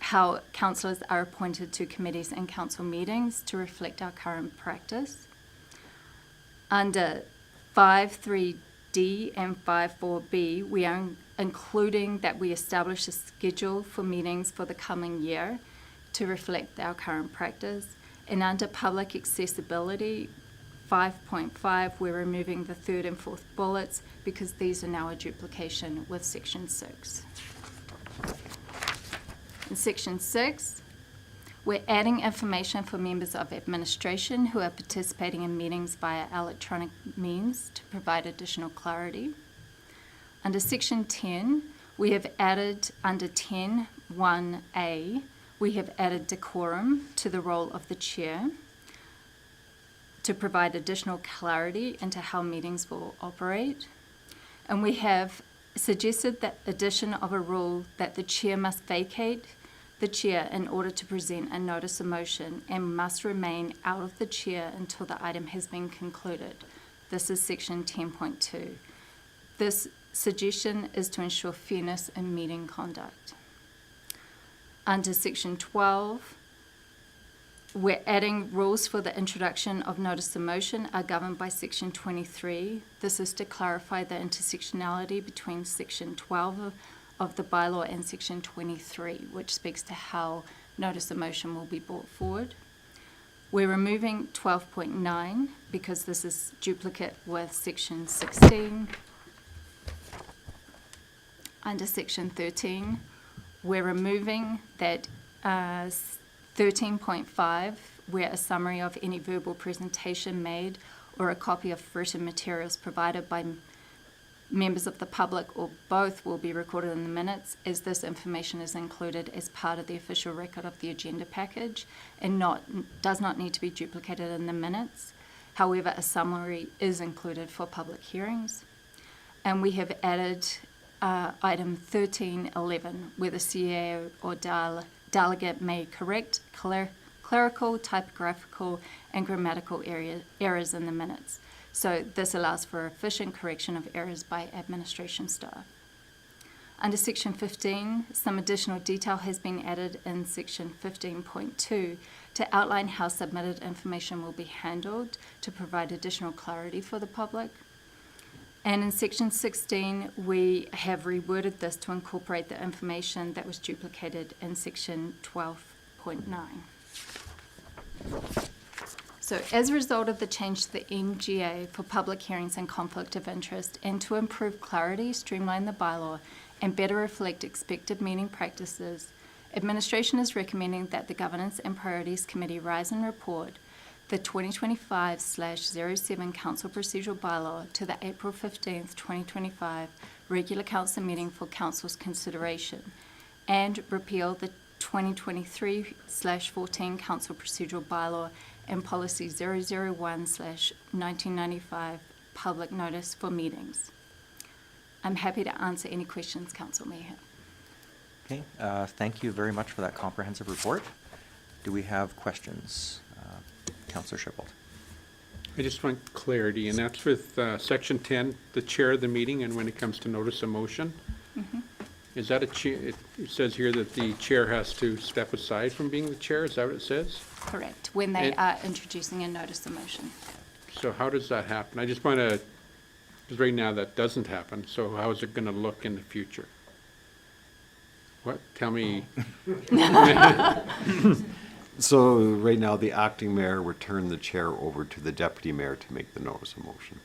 how councillors are appointed to committees and council meetings to reflect our current practice. Under 5.3D and 5.4B, we are including that we establish a schedule for meetings for the coming year to reflect our current practice. And under public accessibility, 5.5, we're removing the third and fourth bullets because these are now a duplication with Section 6. In Section 6, we're adding information for members of administration who are participating in meetings via electronic means to provide additional clarity. Under Section 10, we have added under 10.1a, we have added decorum to the role of the chair to provide additional clarity into how meetings will operate. And we have suggested the addition of a rule that the chair must vacate the chair in order to present a notice of motion and must remain out of the chair until the item has been concluded. This is Section 10.2. This suggestion is to ensure fairness in meeting conduct. Under Section 12, we're adding rules for the introduction of notice of motion are governed by Section 23. This is to clarify the intersectionality between Section 12 of the bylaw and Section 23, which speaks to how notice of motion will be brought forward. We're removing 12.9 because this is duplicate with Section 16. Under Section 13, we're removing that 13.5, where a summary of any verbal presentation made or a copy of written materials provided by members of the public or both will be recorded in the minutes, as this information is included as part of the official record of the agenda package and does not need to be duplicated in the minutes. However, a summary is included for public hearings. And we have added item 1311, where the CEO or delegate may correct clerical, typographical, and grammatical errors in the minutes. So this allows for efficient correction of errors by administration staff. Under section 15, some additional detail has been added in section 15.2 to outline how submitted information will be handled to provide additional clarity for the public. And in section 16, we have reworded this to incorporate the information that was duplicated in section 12.9. So as a result of the change to the MGA for public hearings and conflict of interest, and to improve clarity, streamline the bylaw, and better reflect expected meeting practices, administration is recommending that the Governance and Priorities Committee rise and report the 2025/07 Council Procedural Bylaw to the April 15th, 2025 regular council meeting for council's consideration, and repeal the 2023/14 Council Procedural Bylaw and Policy 001/1995 public notice for meetings. I'm happy to answer any questions council may have. Okay, thank you very much for that comprehensive report. Do we have questions? Councillor Schipholt. I just want clarity, and that's with section 10, the chair of the meeting, and when it comes to notice of motion. Is that it says here that the chair has to step aside from being the chair, is that what it says? Correct, when they And- are introducing a notice of motion. So how does that happen? I just want to, because right now that doesn't happen, so how is it going to look in the future? What, tell me. So right now, the acting mayor would turn the chair over to the deputy mayor to make the notice of motion.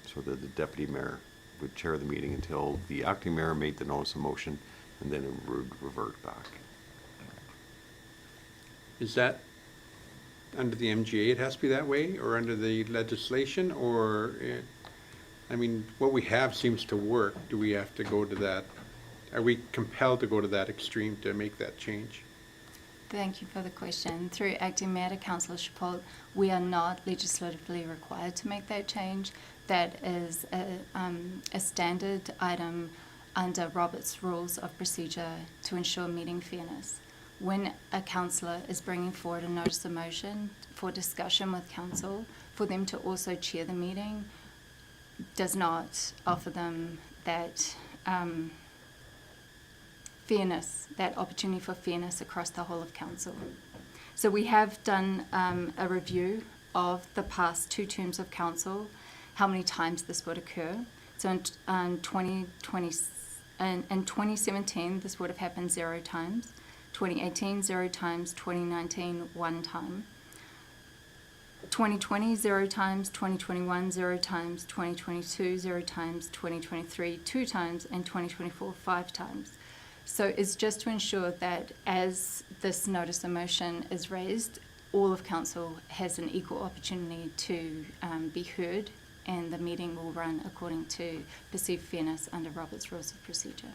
So that the deputy mayor would chair the meeting until the acting mayor made the notice of motion, and then it would revert back. Is that under the MGA it has to be that way, or under the legislation, or, I mean, what we have seems to work. Do we have to go to that? Are we compelled to go to that extreme to make that change? Thank you for the question. Through Acting Mayor to Councillor Schipholt, we are not legislatively required to make that change. That is a standard item under Robert's Rules of Procedure to ensure meeting fairness. When a councillor is bringing forward a notice of motion for discussion with council, for them to also chair the meeting does not offer them that fairness, that opportunity for fairness across the whole of council. So we have done a review of the past 2 terms of council, how many times this would occur. So in 2017, this would have happened 0 times. 2018, 0 times. 2019, 1 time. 2020, 0 times. 2021, 0 times. 2022, 0 times. 2023, 2 times. And 2024, 5 times. So it's just to ensure that as this notice of motion is raised, all of council has an equal opportunity to be heard, and the meeting will run according to perceived fairness under Robert's Rules of Procedure.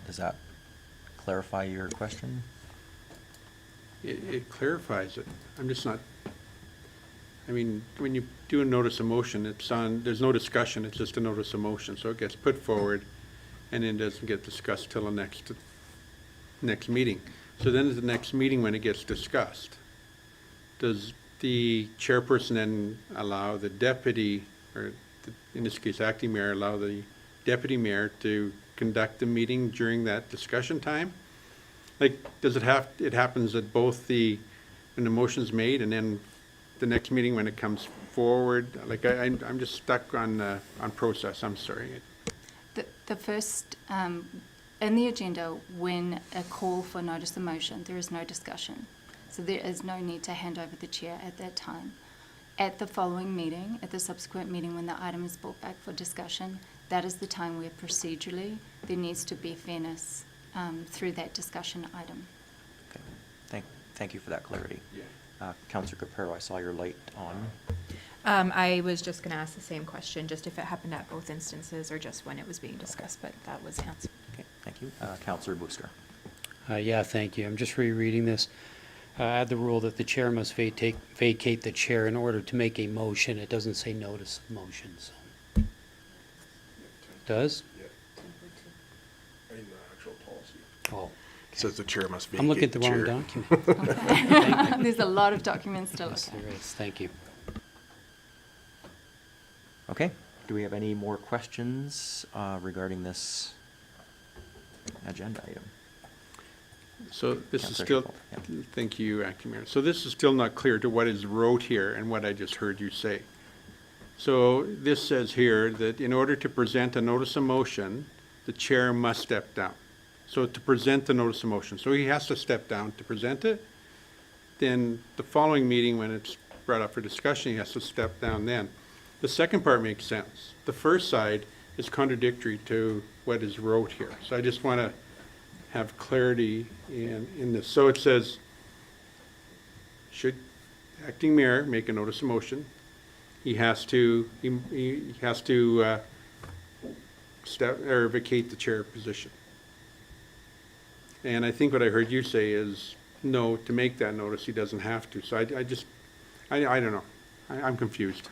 Does that clarify your question? It clarifies it. I'm just not, I mean, when you do a notice of motion, it's on, there's no discussion, it's just a notice of motion, so it gets put forward and then doesn't get discussed till the next meeting. So then at the next meeting, when it gets discussed, does the chairperson then allow the deputy, or in this case, acting mayor, allow the deputy mayor to conduct the meeting during that discussion time? Like, does it have, it happens at both when the motion's made and then the next meeting when it comes forward? Like, I'm just stuck on process, I'm sorry. The first, in the agenda, when a call for notice of motion, there is no discussion. So there is no need to hand over the chair at that time. At the following meeting, at the subsequent meeting when the item is brought back for discussion, that is the time where procedurally there needs to be fairness through that discussion item. Okay. Thank you for that clarity. Yeah. Counselor Capero, I saw your light on. I was just gonna ask the same question, just if it happened at both instances or just when it was being discussed, but that was answered. Okay, thank you. Counselor Booster. Yeah, thank you. I'm just rereading this. Add the rule that the chair must vacate the chair in order to make a motion. It doesn't say notice of motion, so. Does? In the actual policy. Oh, Says the chair must vacate I'm looking at the wrong chair. document. Thank you. There's a lot of documents to look Yes, at. there is. Thank you. Okay, do we have any more questions regarding this agenda item? So this is Councillor still, Schiffel, yeah. thank you, Acting Mayor. So this is still not clear to what is wrote here and what I just heard you say. So this says here that in order to present a notice of motion, the chair must step down. So to present the notice of motion, so he has to step down to present it. Then the following meeting, when it's brought up for discussion, he has to step down then. The second part makes sense. The first side is contradictory to what is wrote here. So I just want to have clarity in this. So it says, should acting mayor make a notice of motion, he has to step or vacate the chair position. And I think what I heard you say is, no, to make that notice, he doesn't have to. So I don't know. I'm confused.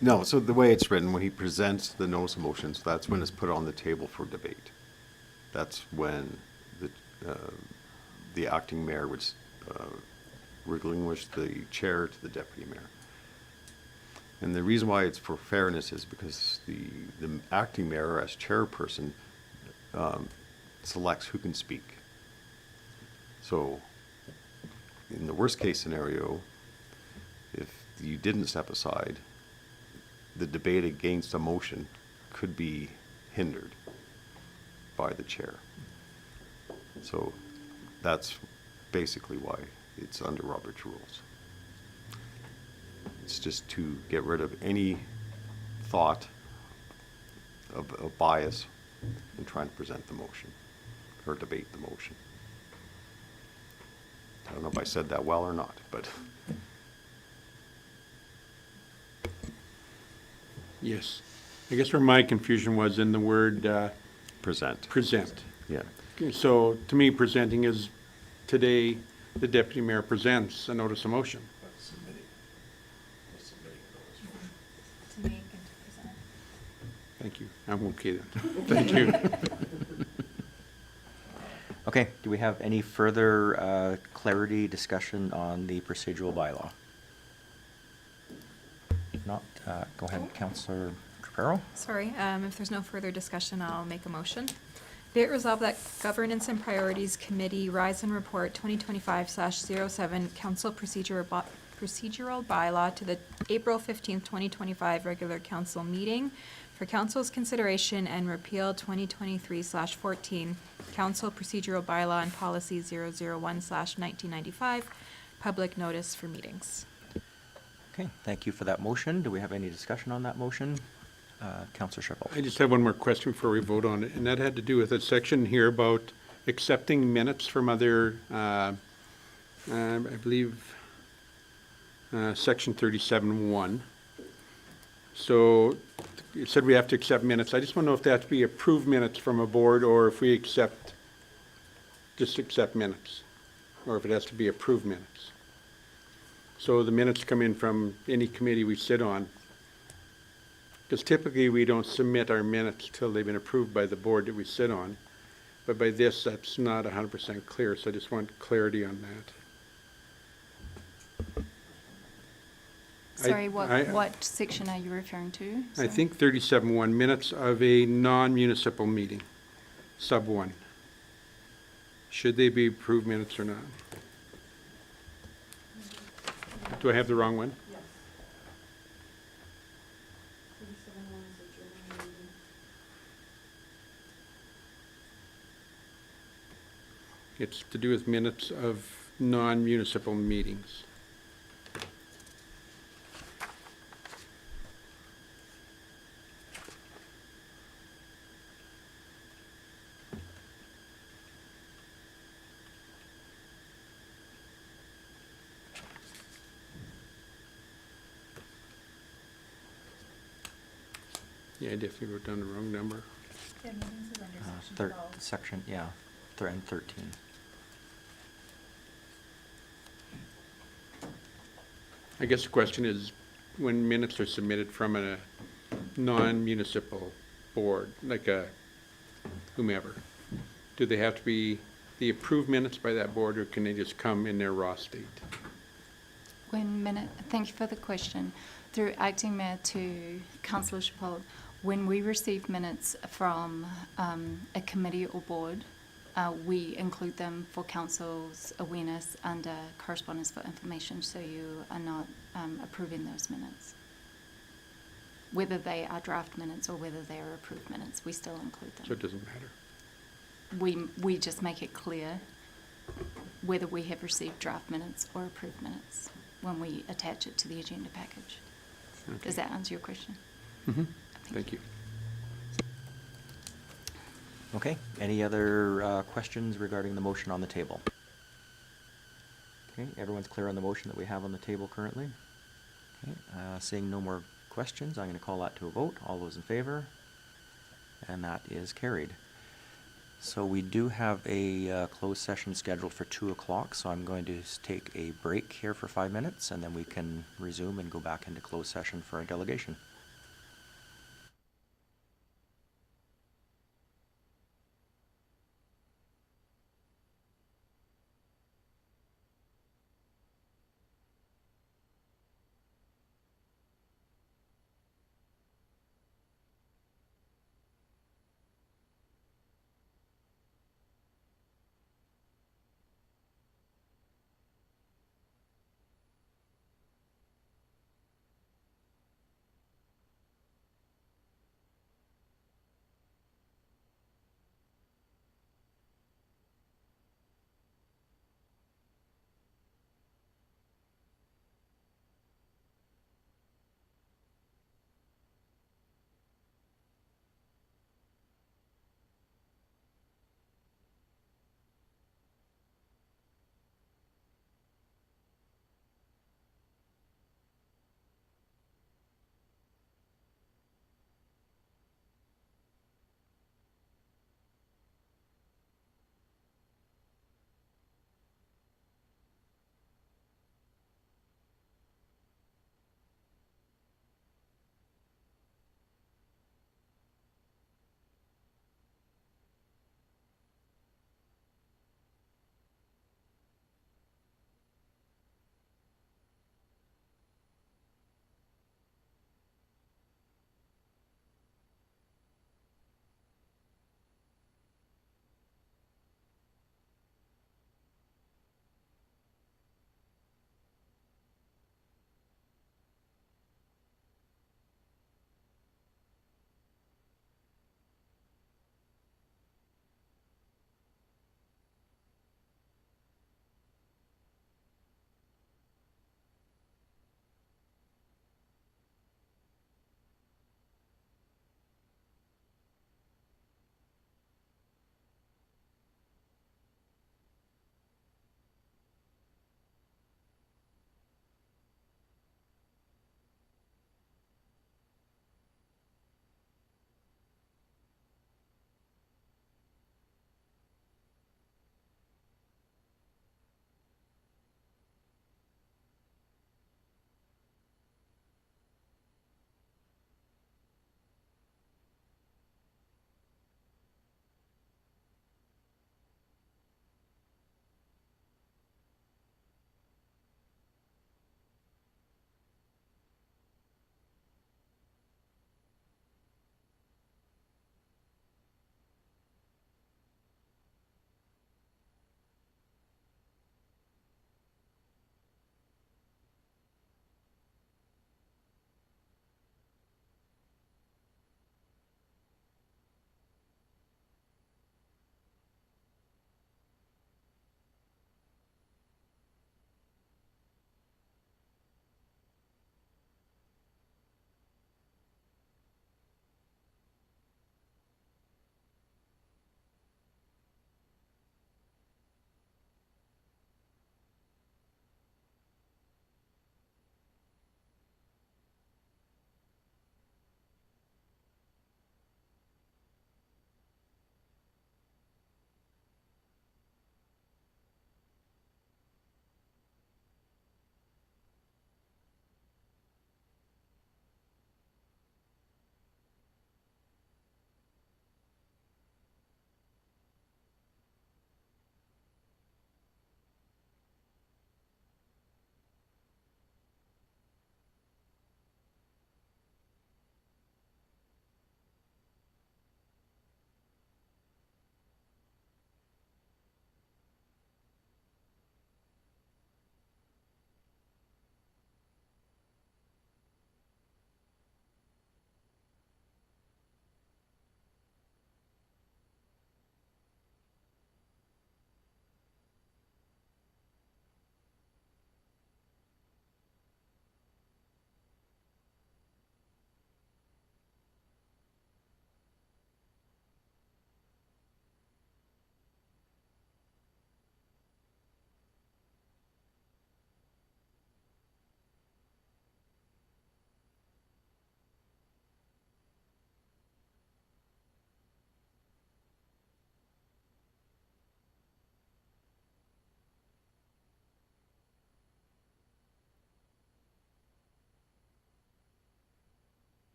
No, so the way it's written, when he presents the notice of motions, that's when it's put on the table for debate. That's when the acting mayor would relinquish the chair to the deputy mayor. And the reason why it's for fairness is because the acting mayor as chairperson selects who can speak. So in the worst case scenario, if you didn't step aside, the debate against a motion could be hindered by the chair. So that's basically why it's under Robert's rules. It's just to get rid of any thought of bias in trying to present the motion or debate the motion. I don't know if I said that well or not, but Yes. I guess where my confusion was in the word present. present. Yeah. So to me, presenting is today, the deputy mayor presents a notice of motion. To make and to present. Thank you. I'm okay then. Thank you. Okay, do we have any further clarity, discussion on the procedural bylaw? If not, go ahead, Councillor Capero. Sorry, if there's no further discussion, I'll make a motion. Be it resolved that Governance and Priorities Committee Rise and Report 2025/07 Council Procedural Bylaw to the April 15th, 2025 regular council meeting for council's consideration and repeal 2023/14 Council Procedural Bylaw and Policy 001/1995 public notice for meetings. Okay, thank you for that motion. Do we have any discussion on that motion? Councillor Schiffel. I just have one more question before we vote on it, and that had to do with a section here about accepting minutes from other, I believe, section 37(1). So it said we have to accept minutes. I just want to know if they have to be approved minutes from a board or if we just accept minutes, or if it has to be approved minutes. So the minutes come in from any committee we sit on. Because typically, we don't submit our minutes till they've been approved by the board that we sit on. But by this, that's not 100% clear, so I just want clarity on that. Sorry, I- what section are you referring to? I Sorry. think 37(1), minutes of a non-municipal meeting, sub 1. Should they be approved minutes or not? Do I have the wrong one? It's to do with minutes of non-municipal meetings. Yeah, I definitely wrote down the wrong number. Section, yeah, and 13. I guess the question is, when minutes are submitted from a non-municipal board, like a whomever, do they have to be the approved minutes by that board, or can they just come in their raw state? Thank you for the question. Through acting mayor to Councillor Chapold, when we receive minutes from a committee or board, we include them for council's awareness under correspondence for information, so you are not approving those minutes. Whether they are draft minutes or whether they are approved minutes, we still include them. So it doesn't matter. We just make it clear whether we have received draft minutes or approved minutes when we attach it to the agenda package. Okay. Does that answer your question? Mm-hmm. Thank you. Okay, any other questions regarding the motion on the table? Okay, everyone's clear on the motion that we have on the table currently? Okay, seeing no more questions, I'm going to call that to a vote. All those in favor? And that is carried. So we do have a closed session scheduled for 2 o'clock, so I'm going to take a break here for 5 minutes, and then we can resume and go back into closed session for our delegation.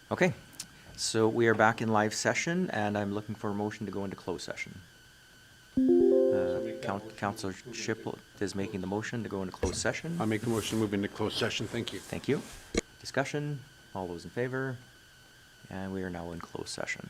Okay, so we are back in live session, and I'm looking for a motion to go into closed session. Counselor Shipple is making the motion to go into closed session. I'll make the motion to move into closed session. Thank you. Thank you. Discussion, all those in favor? And we are now in closed session.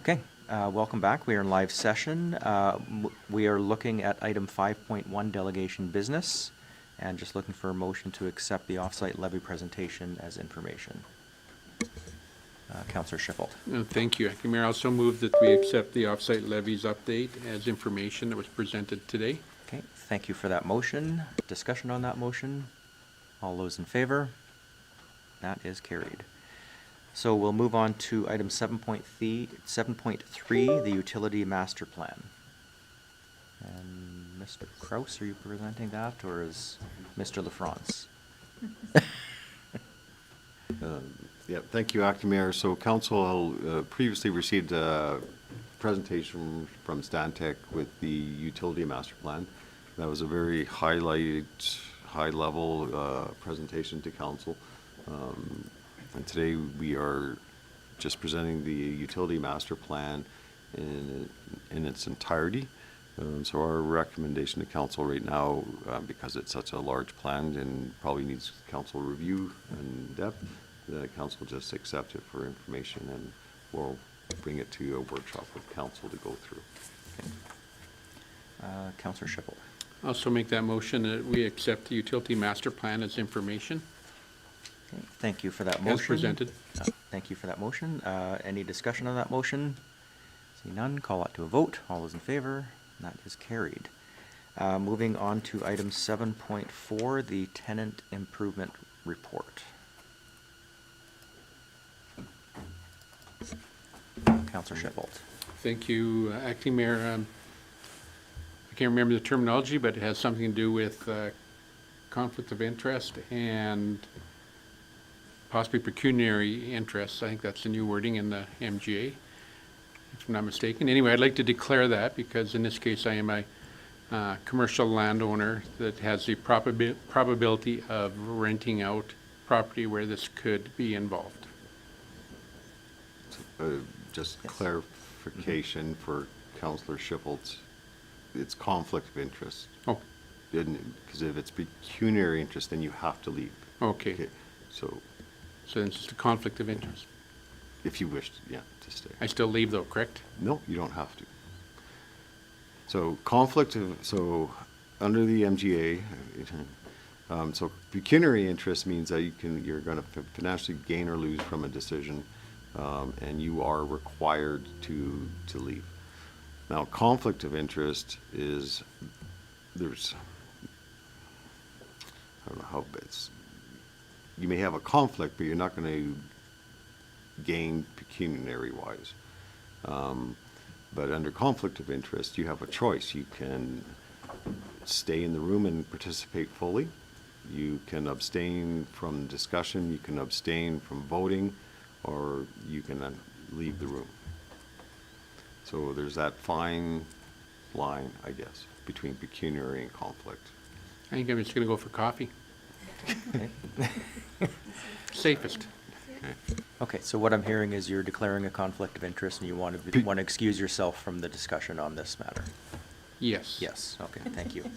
Okay, welcome back. We are in live session. We are looking at item 5.1, delegation business, and just looking for a motion to accept the offsite levy presentation as information. Councillor Schifelt. Thank you, Acting Mayor. I also move that we accept the offsite levies update as information that was presented today. Okay, thank you for that motion. Discussion on that motion? All those in favor? That is carried. So we'll move on to item 7.3, the utility master plan. And Mr. Kraus, are you presenting that, or is Mr. LaFrance? Yeah, thank you, Acting Mayor. So council previously received a presentation from Stantec with the utility master plan. That was a very high-level presentation to council. And today we are just presenting the utility master plan in its entirety. So our recommendation to council right now, because it's such a large plan and probably needs council review in depth, the council just accept it for information, and we'll bring it to a workshop with council to go through. Councillor Schifelt. Also make that motion that we accept the utility master plan as information Okay, thank you for that motion. as presented. Thank you for that motion. Any discussion on that motion? See none, call it to a vote. All those in favor? That is carried. Moving on to item 7.4, the tenant improvement report. Councillor Schifelt. Thank you, Acting Mayor. I can't remember the terminology, but it has something to do with conflict of interest and possibly pecuniary interests. I think that's the new wording in the MGA, if I'm not mistaken. Anyway, I'd like to declare that because in this case I am a commercial landowner that has the probability of renting out property where this could be involved. Just Yes. clarification for Councillor Schifelt, it's conflict of interest. Oh, Because if it's pecuniary interest, then you have to leave. okay. So So it's just a conflict of interest. if you wish, to stay. I still leave though, correct? No, you don't have to. So so under the MGA, so pecuniary interest means that you're gonna financially gain or lose from a decision, and you are required to leave. Now, conflict of interest is, I don't know how you may have a conflict, but you're not gonna gain pecuniary wise. But under conflict of interest, you have a choice. You can stay in the room and participate fully. You can abstain from discussion, you can abstain from voting, or you can then leave the room. So there's that fine line, I guess, between pecuniary and conflict. I think I'm just gonna go for coffee. Okay. Safest. Okay, so what I'm hearing is you're declaring a conflict of interest and you want to excuse yourself from the discussion on this matter. Yes. Yes, okay, thank you.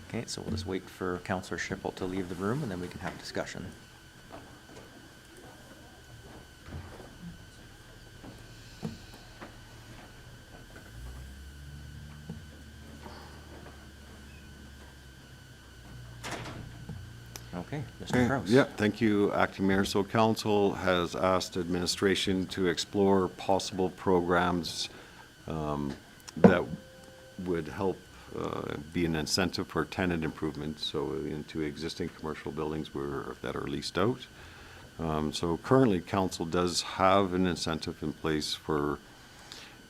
Okay, so we'll just wait for Councillor Schifelt to leave the room and then we can have discussion. Okay, Mr. Kraus. Yeah, thank you, Acting Mayor. So council has asked administration to explore possible programs that would help be an incentive for tenant improvement, so into existing commercial buildings that are leased out. So currently, council does have an incentive in place for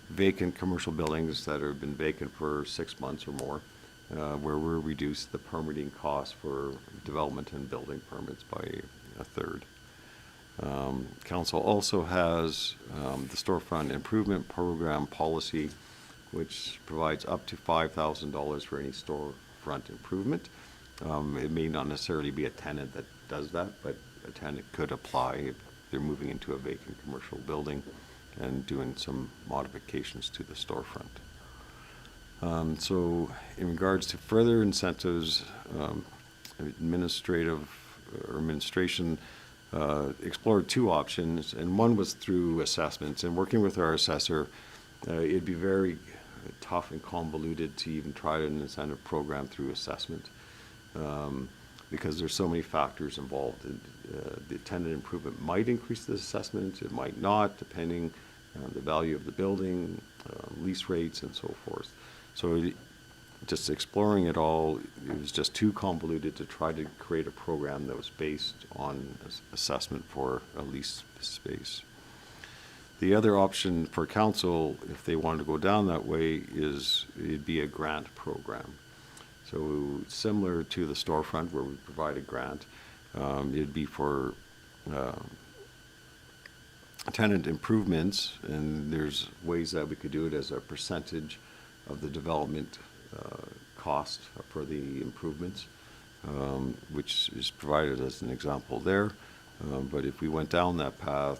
vacant commercial buildings that have been vacant for 6 months or more, where we'll reduce the permitting costs for development and building permits by a third. Council also has the storefront improvement program policy, which provides up to $5,000 for any storefront improvement. It may not necessarily be a tenant that does that, but a tenant could apply if they're moving into a vacant commercial building and doing some modifications to the storefront. So in regards to further incentives, administration explored two options, and one was through assessments. And working with our assessor, it'd be very tough and convoluted to even try an incentive program through assessment, because there's so many factors involved. The tenant improvement might increase the assessment, it might not, depending on the value of the building, lease rates, and so forth. So just exploring it all, it was just too convoluted to try to create a program that was based on assessment for a lease space. The other option for council, if they wanted to go down that way, is it'd be a grant program. So similar to the storefront where we provide a grant, it'd be for tenant improvements, and there's ways that we could do it as a percentage of the development cost for the improvements, which is provided as an example there. But if we went down that path,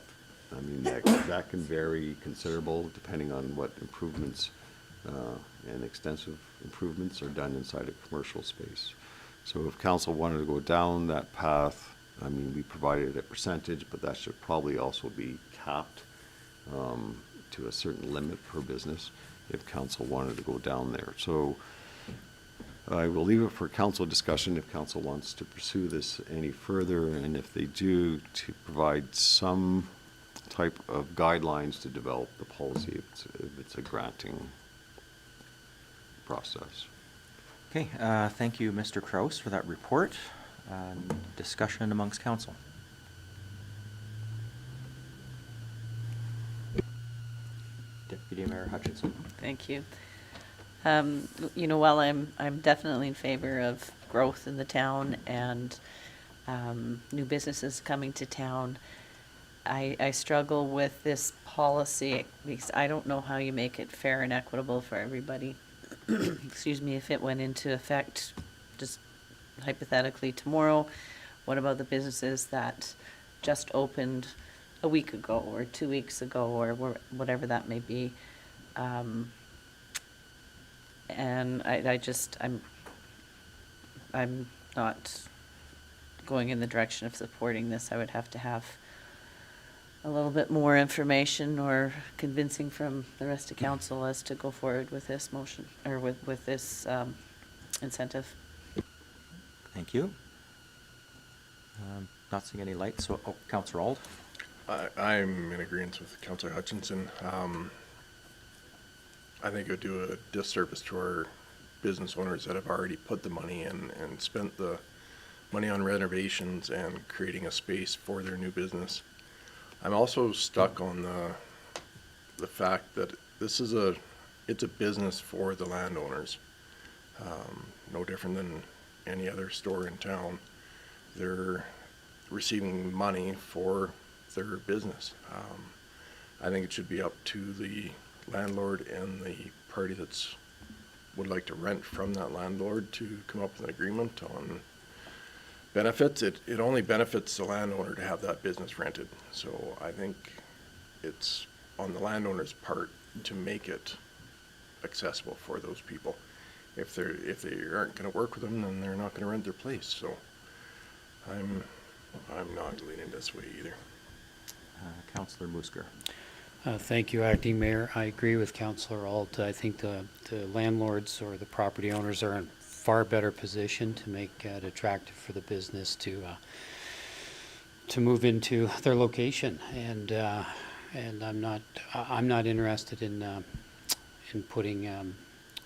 I mean, that can vary considerable depending on what improvements and extensive improvements are done inside a commercial space. So if council wanted to go down that path, I mean, we provided a percentage, but that should probably also be capped to a certain limit per business if council wanted to go down there. So I will leave it for council discussion if council wants to pursue this any further, and if they do, to provide some type of guidelines to develop the policy if it's a granting process. Okay, thank you, Mr. Kraus, for that report. Discussion amongst council. Deputy Mayor Hutchinson. Thank you. You know, while I'm definitely in favor of growth in the town and new businesses coming to town, I struggle with this policy because I don't know how you make it fair and equitable for everybody. Excuse me, if it went into effect just hypothetically tomorrow, what about the businesses that just opened a week ago or 2 weeks ago or whatever that may be? And I'm not going in the direction of supporting this. I would have to have a little bit more information or convincing from the rest of council as to go forward with this motion, or with this incentive. Thank you. Not seeing any lights, so, Councillor Auld. I'm in agreement with Councillor Hutchinson. I think it would do a disservice to our business owners that have already put the money in and spent the money on renovations and creating a space for their new business. I'm also stuck on the fact that it's a business for the landowners. No different than any other store in town. They're receiving money for their business. I think it should be up to the landlord and the party that's would like to rent from that landlord to come up with an agreement on benefits. It only benefits the landowner to have that business rented. So I think it's on the landowner's part to make it accessible for those people. If they aren't going to work with them, then they're not going to rent their place. So I'm not leaning this way either. Councillor Musker. Thank you, Acting Mayor. I agree with Councillor Alt. I think the landlords or the property owners are in far better position to make it attractive for the business to move into their location, and I'm not interested in putting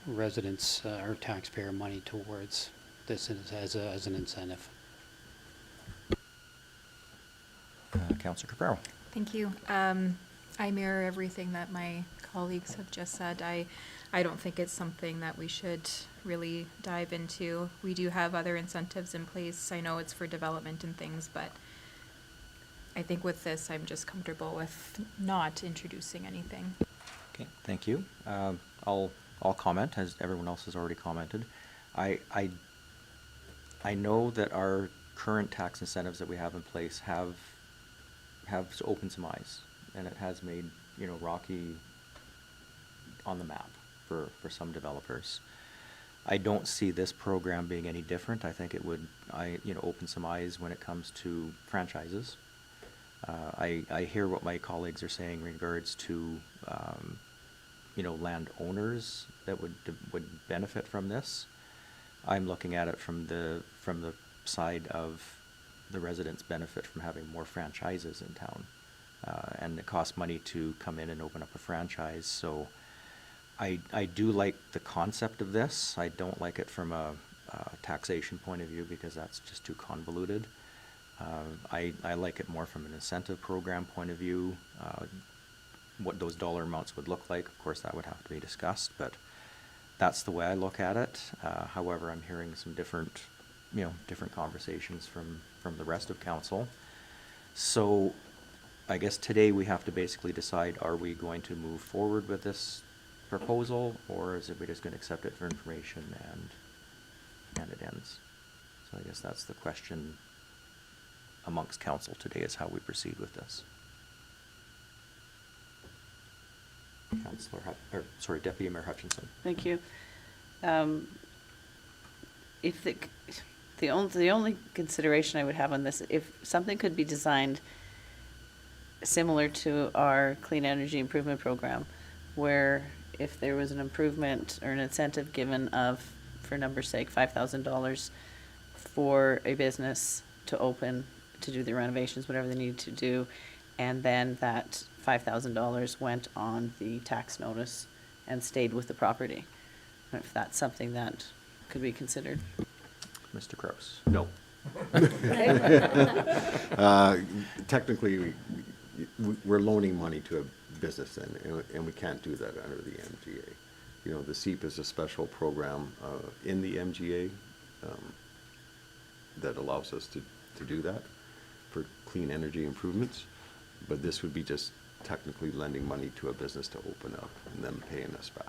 residents or taxpayer money towards this as an incentive. Councillor Caprero. Thank you. I mirror everything that my colleagues have just said. I don't think it's something that we should really dive into. We do have other incentives in place. I know it's for development and things, but I think with this, I'm just comfortable with not introducing anything. Okay, thank you. I'll comment, as everyone else has already commented. I know that our current tax incentives that we have in place have opened some eyes, and it has made, Rocky on the map for some developers. I don't see this program being any different. I think it would, open some eyes when it comes to franchises. I hear what my colleagues are saying in regards to, landowners that would benefit from this. I'm looking at it from the side of the residents benefit from having more franchises in town. And it costs money to come in and open up a franchise, so I do like the concept of this. I don't like it from a taxation point of view because that's just too convoluted. I like it more from an incentive program point of view. What those dollar amounts would look like, of course, that would have to be discussed, but that's the way I look at it. However, I'm hearing some different conversations from the rest of council. So I guess today we have to basically decide, are we going to move forward with this proposal, or is it we just going to accept it for information and it ends? So I guess that's the question amongst council today, is how we proceed with this. Deputy Mayor Hutchinson. Thank you. If the only consideration I would have on this, if something could be designed similar to our clean energy improvement program, where if there was an improvement or an incentive given of, for number's sake, $5,000 for a business to open, to do the renovations, whatever they needed to do, and then that $5,000 went on the tax notice and stayed with the property. If that's something that could be considered. Mr. Kraus. No. Technically, we're loaning money to a business and we can't do that under the MGA. The SEEP is a special program in the MGA that allows us to do that for clean energy improvements. But this would be just technically lending money to a business to open up and then paying us back,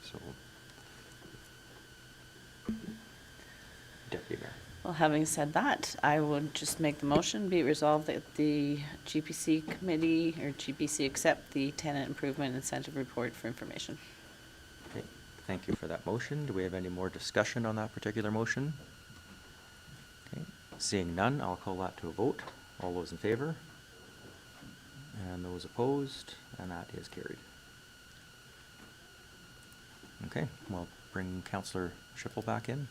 so. Deputy Mayor. Well, having said that, I would just make the motion, be it resolved that the GPC committee or GPC accept the tenant improvement incentive report for information. Okay, thank you for that motion. Do we have any more discussion on that particular motion? Okay, seeing none, I'll call that to a vote. All those in favor? And those opposed, and that is carried. Okay, we'll bring Councillor Schiffel back in.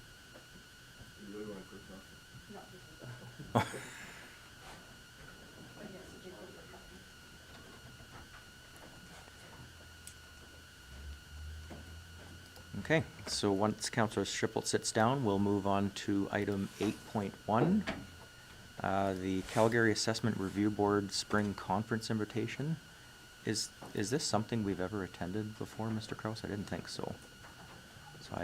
Okay, so once Councillor Schiffel sits down, we'll move on to item 8.1. The Calgary Assessment Review Board Spring Conference Invitation. Is this something we've ever attended before, Mr. Kraus? I didn't think so. So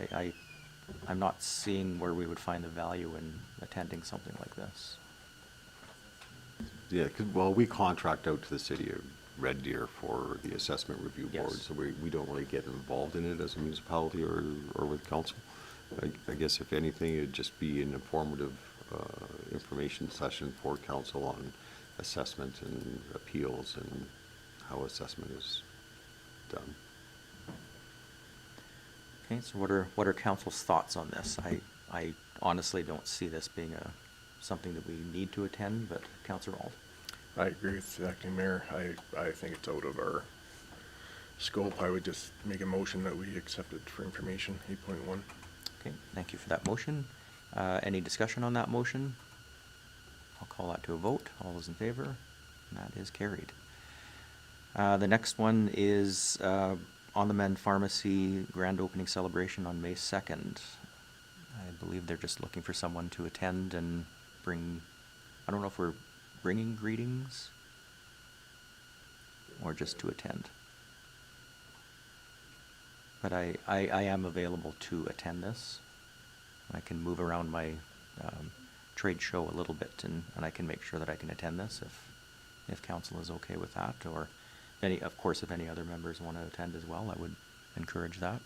I'm not seeing where we would find the value in attending something like this. Yeah, well, we contract out to the city of Red Deer for the assessment review board, Yes. so we don't really get involved in it as a municipality or with council. I guess if anything, it'd just be an informative information session for council on assessment and appeals and how assessment is done. Okay, so what are council's thoughts on this? I honestly don't see this being something that we need to attend, but Councillor Wald. I agree with the acting mayor. I think it's out of our scope. I would just make a motion that we accept it for information, 8.1. Okay, thank you for that motion. Any discussion on that motion? I'll call that to a vote. All those in favor? And that is carried. The next one is On the Mend Pharmacy grand opening celebration on May 2nd. I believe they're just looking for someone to attend and bring, I don't know if we're bringing greetings or just to attend. But I am available to attend this. I can move around my trade show a little bit and I can make sure that I can attend this if council is okay with that, or of course, if any other members want to attend as well, I would encourage that.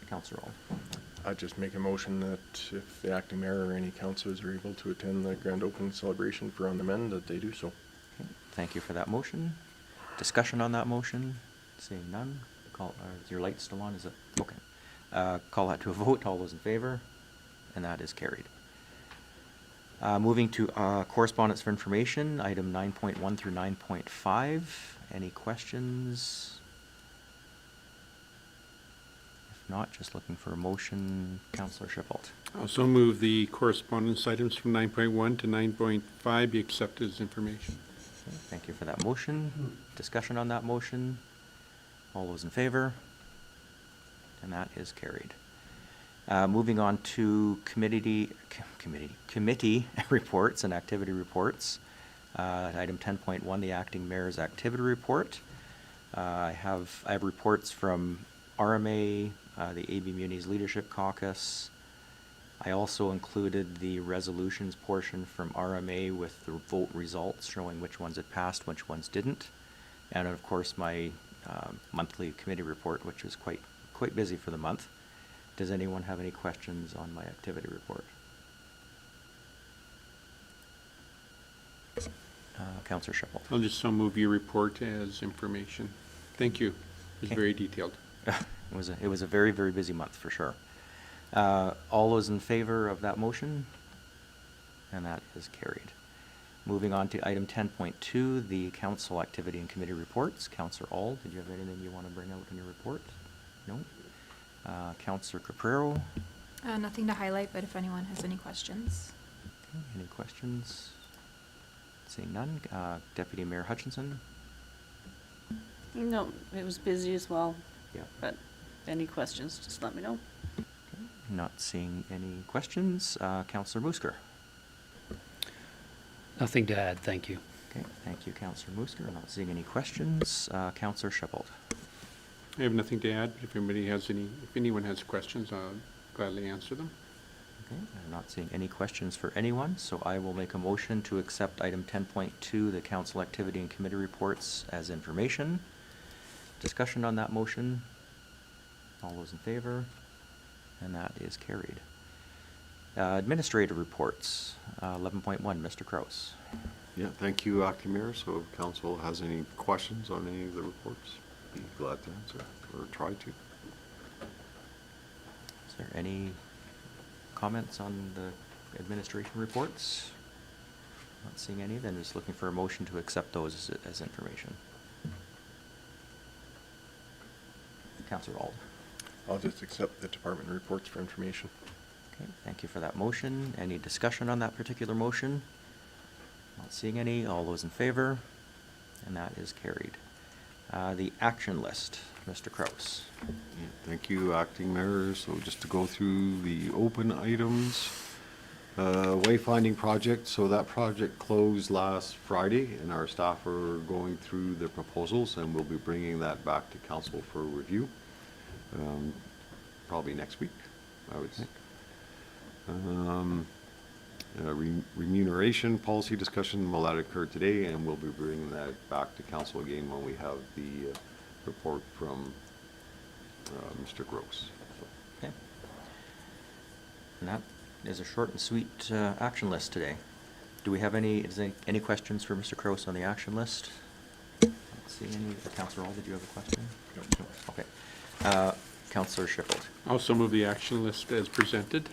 Councillor Old. I'd just make a motion that if the acting mayor or any councillors are able to attend the grand opening celebration for On the Mend, that they do so. Okay, thank you for that motion. Discussion on that motion? Seeing none. Is your light still on? Is it? Okay. Call that to a vote. All those in favor? And that is carried. Moving to correspondence for information, item 9.1 through 9.5. Any questions? If not, just looking for a motion. Councillor Shippold. Also move the correspondence items from 9.1 to 9.5 be accepted as information. Okay, thank you for that motion. Discussion on that motion? All those in favor? And that is carried. Moving on to committee reports and activity reports. Item 10.1, the acting mayor's activity report. I have reports from RMA, the AB Muni's Leadership Caucus. I also included the resolutions portion from RMA with the vote results showing which ones had passed, which ones didn't. And of course, my monthly committee report, which is quite busy for the month. Does anyone have any questions on my activity report? Councillor Shippold. I'll just so move your report as information. Thank you. It was Okay. very detailed. It was a very, very busy month, for sure. All those in favor of that motion? And that is carried. Moving on to item 10.2, the council activity and committee reports. Councillor Auld, did you have anything you want to bring out in your report? No? Councillor Caprero? Nothing to highlight, but if anyone has any questions. Okay, any questions? Seeing none. Deputy Mayor Hutchinson? No, it was busy as well, Yeah. but any questions, just let me know. Not seeing any questions. Councillor Musker? Nothing to add, thank you. Okay, thank you, Councillor Musker. Not seeing any questions. Councillor Shippold? I have nothing to add, but if anyone has questions, I'll gladly answer them. Okay, I'm not seeing any questions for anyone, so I will make a motion to accept item 10.2, the council activity and committee reports, as information. Discussion on that motion? All those in favor? And that is carried. Administrative reports, 11.1, Mr. Kraus. Yeah, thank you, Acting Mayor. So if council has any questions on any of the reports, be glad to answer or try to. Is there any comments on the administration reports? Not seeing any, then just looking for a motion to accept those as information. Councillor Auld. I'll just accept the department reports for information. Okay, thank you for that motion. Any discussion on that particular motion? Not seeing any. All those in favor? And that is carried. The action list, Mr. Kraus. Yeah, thank you, Acting Mayor. So just to go through the open items, wayfinding project. So that project closed last Friday, and our staff are going through the proposals, and we'll be bringing that back to council for review, probably next week, I would think. Remuneration policy discussion, well, that occurred today, and we'll be bringing that back to council again when we have the report from Mr. Gross. Okay. And that is a short and sweet action list today. Do we have any questions for Mr. Kraus on the action list? Not seeing any. Councillor Auld, did you have a question? No. Okay. Councillor Shippold. Also move the action list as presented.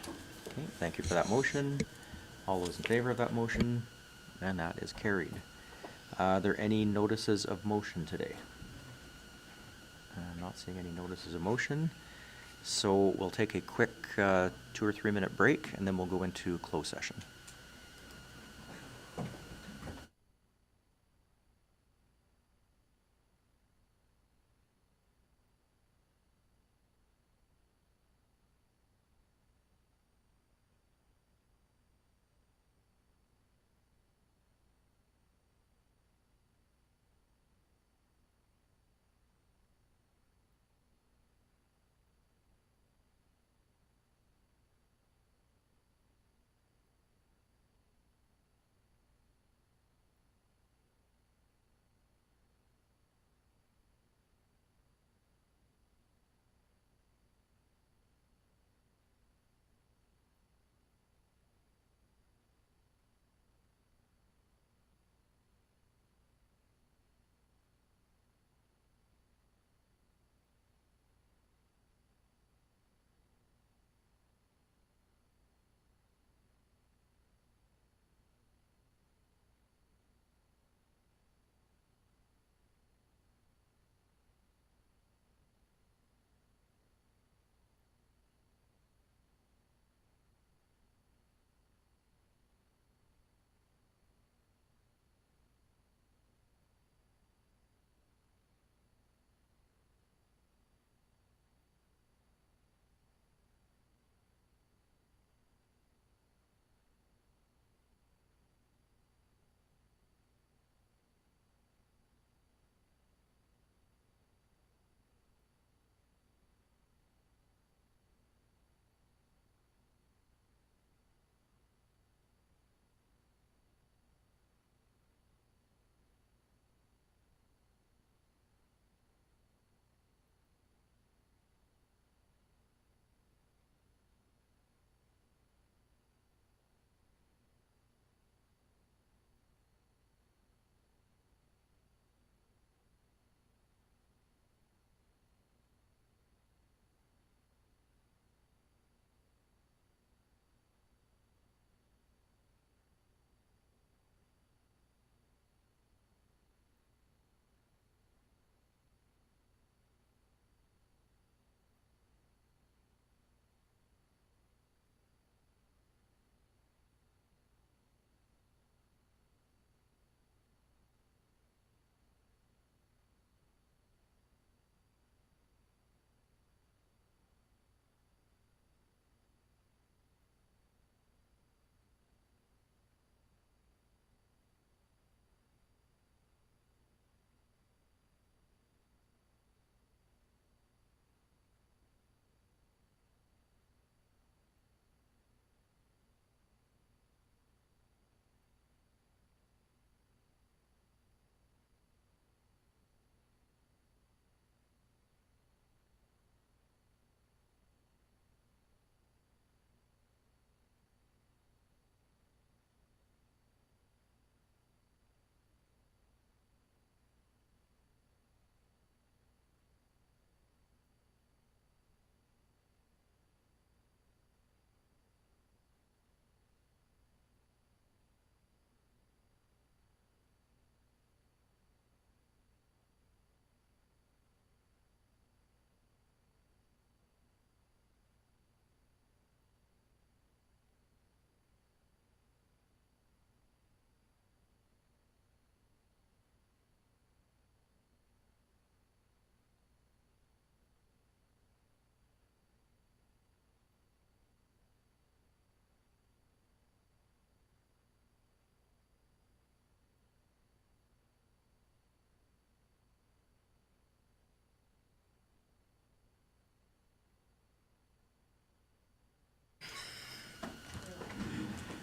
Okay, thank you for that motion. All those in favor of that motion? And that is carried. Are there any notices of motion today? Not seeing any notices of motion. So we'll take a quick 2 or 3 minute break, and then we'll go into closed session.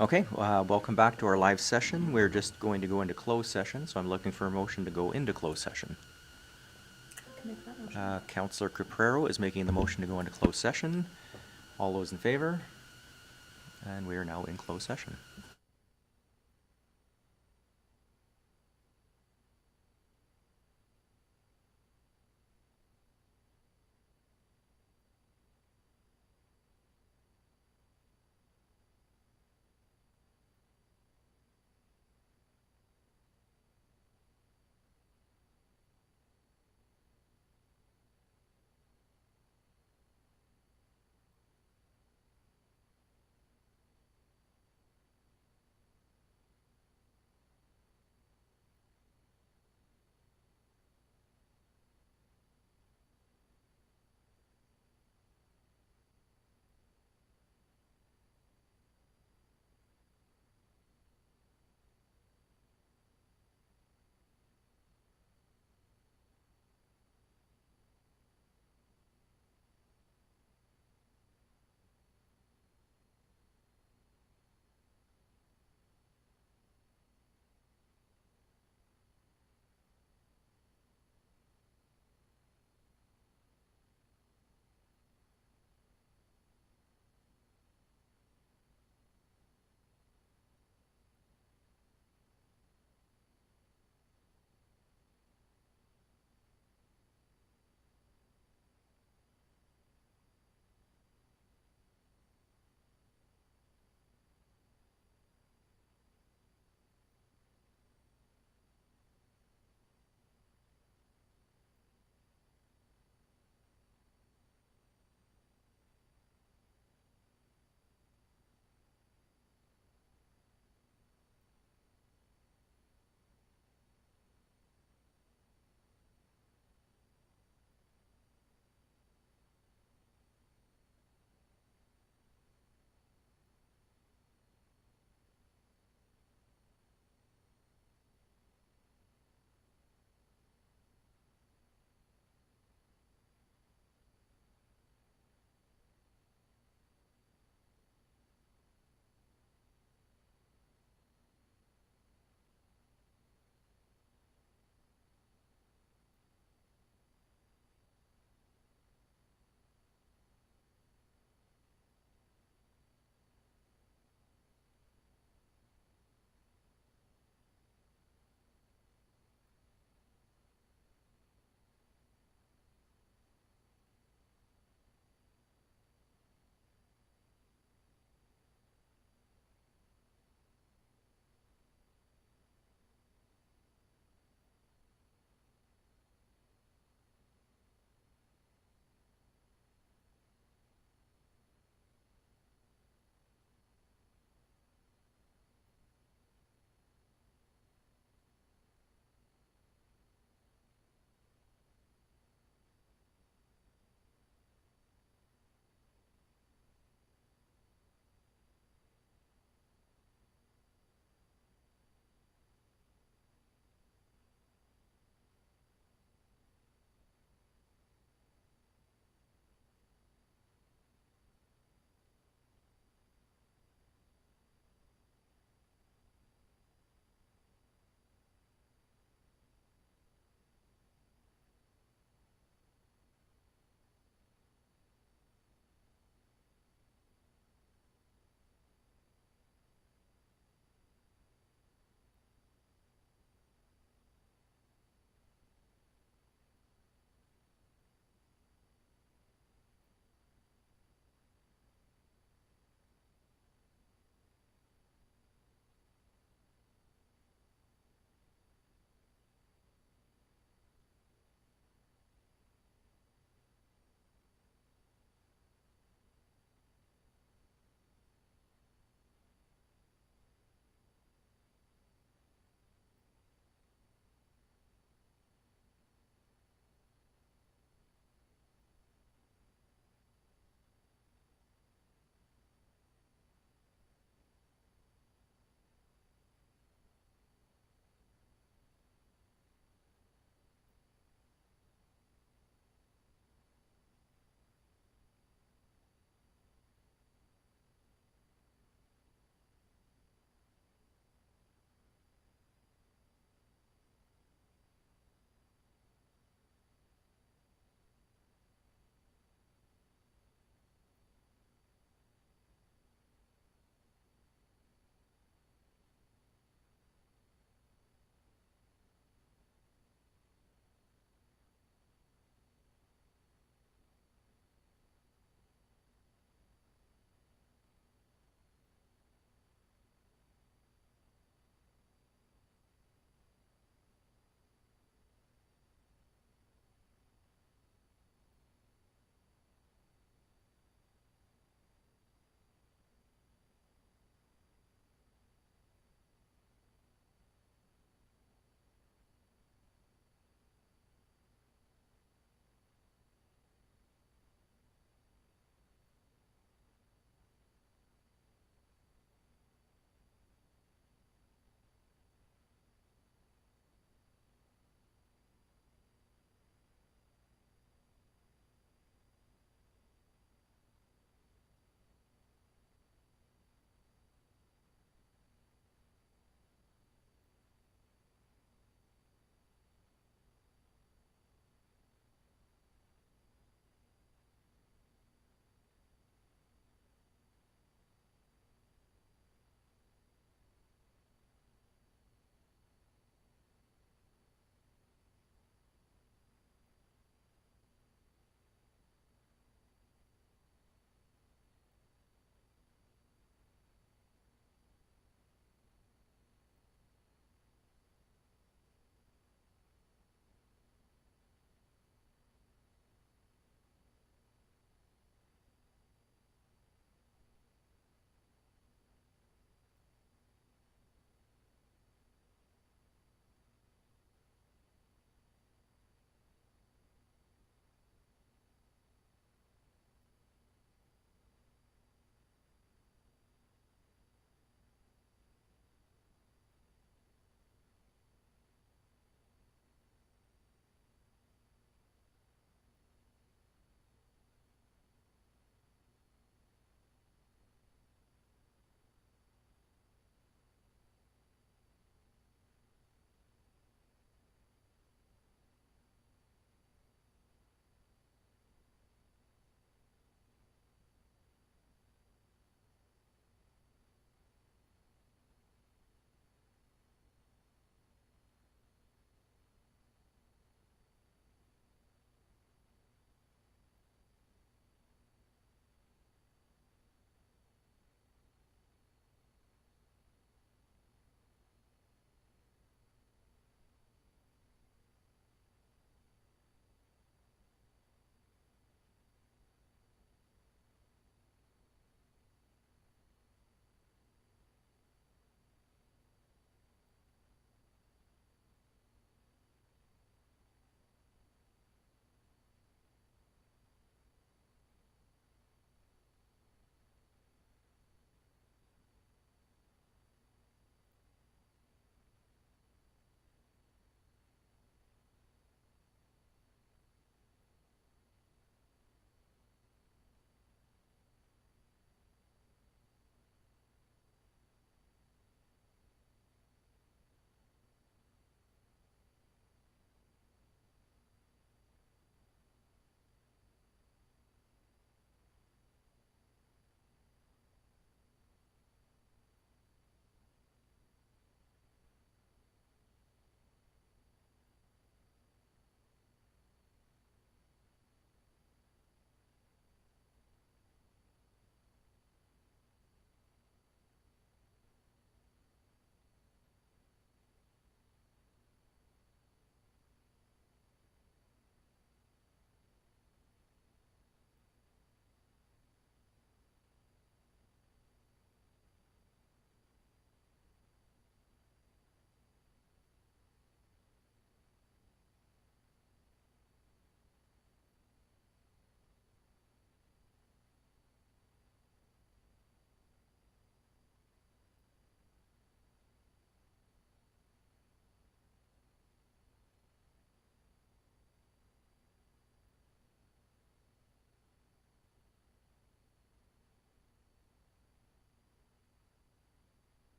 Okay, welcome back to our live session. We're just going to go into closed session, so I'm looking for a motion to go into closed session. Can make that motion. Counselor Caprero is making the motion to go into closed session. All those in favor? And we are now in closed session.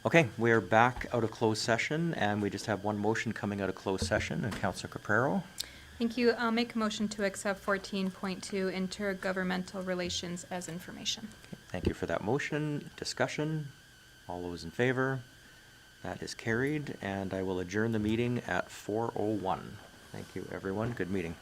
Okay, we are back out of closed session, and we just have one motion coming out of closed session, and Councilor Caprero. Thank you. I'll make a motion to accept 14.2 intergovernmental relations as information. Okay, thank you for that motion. Discussion? All those in favor? That is carried, and I will adjourn the meeting at 4:01. Thank you, everyone. Good meeting.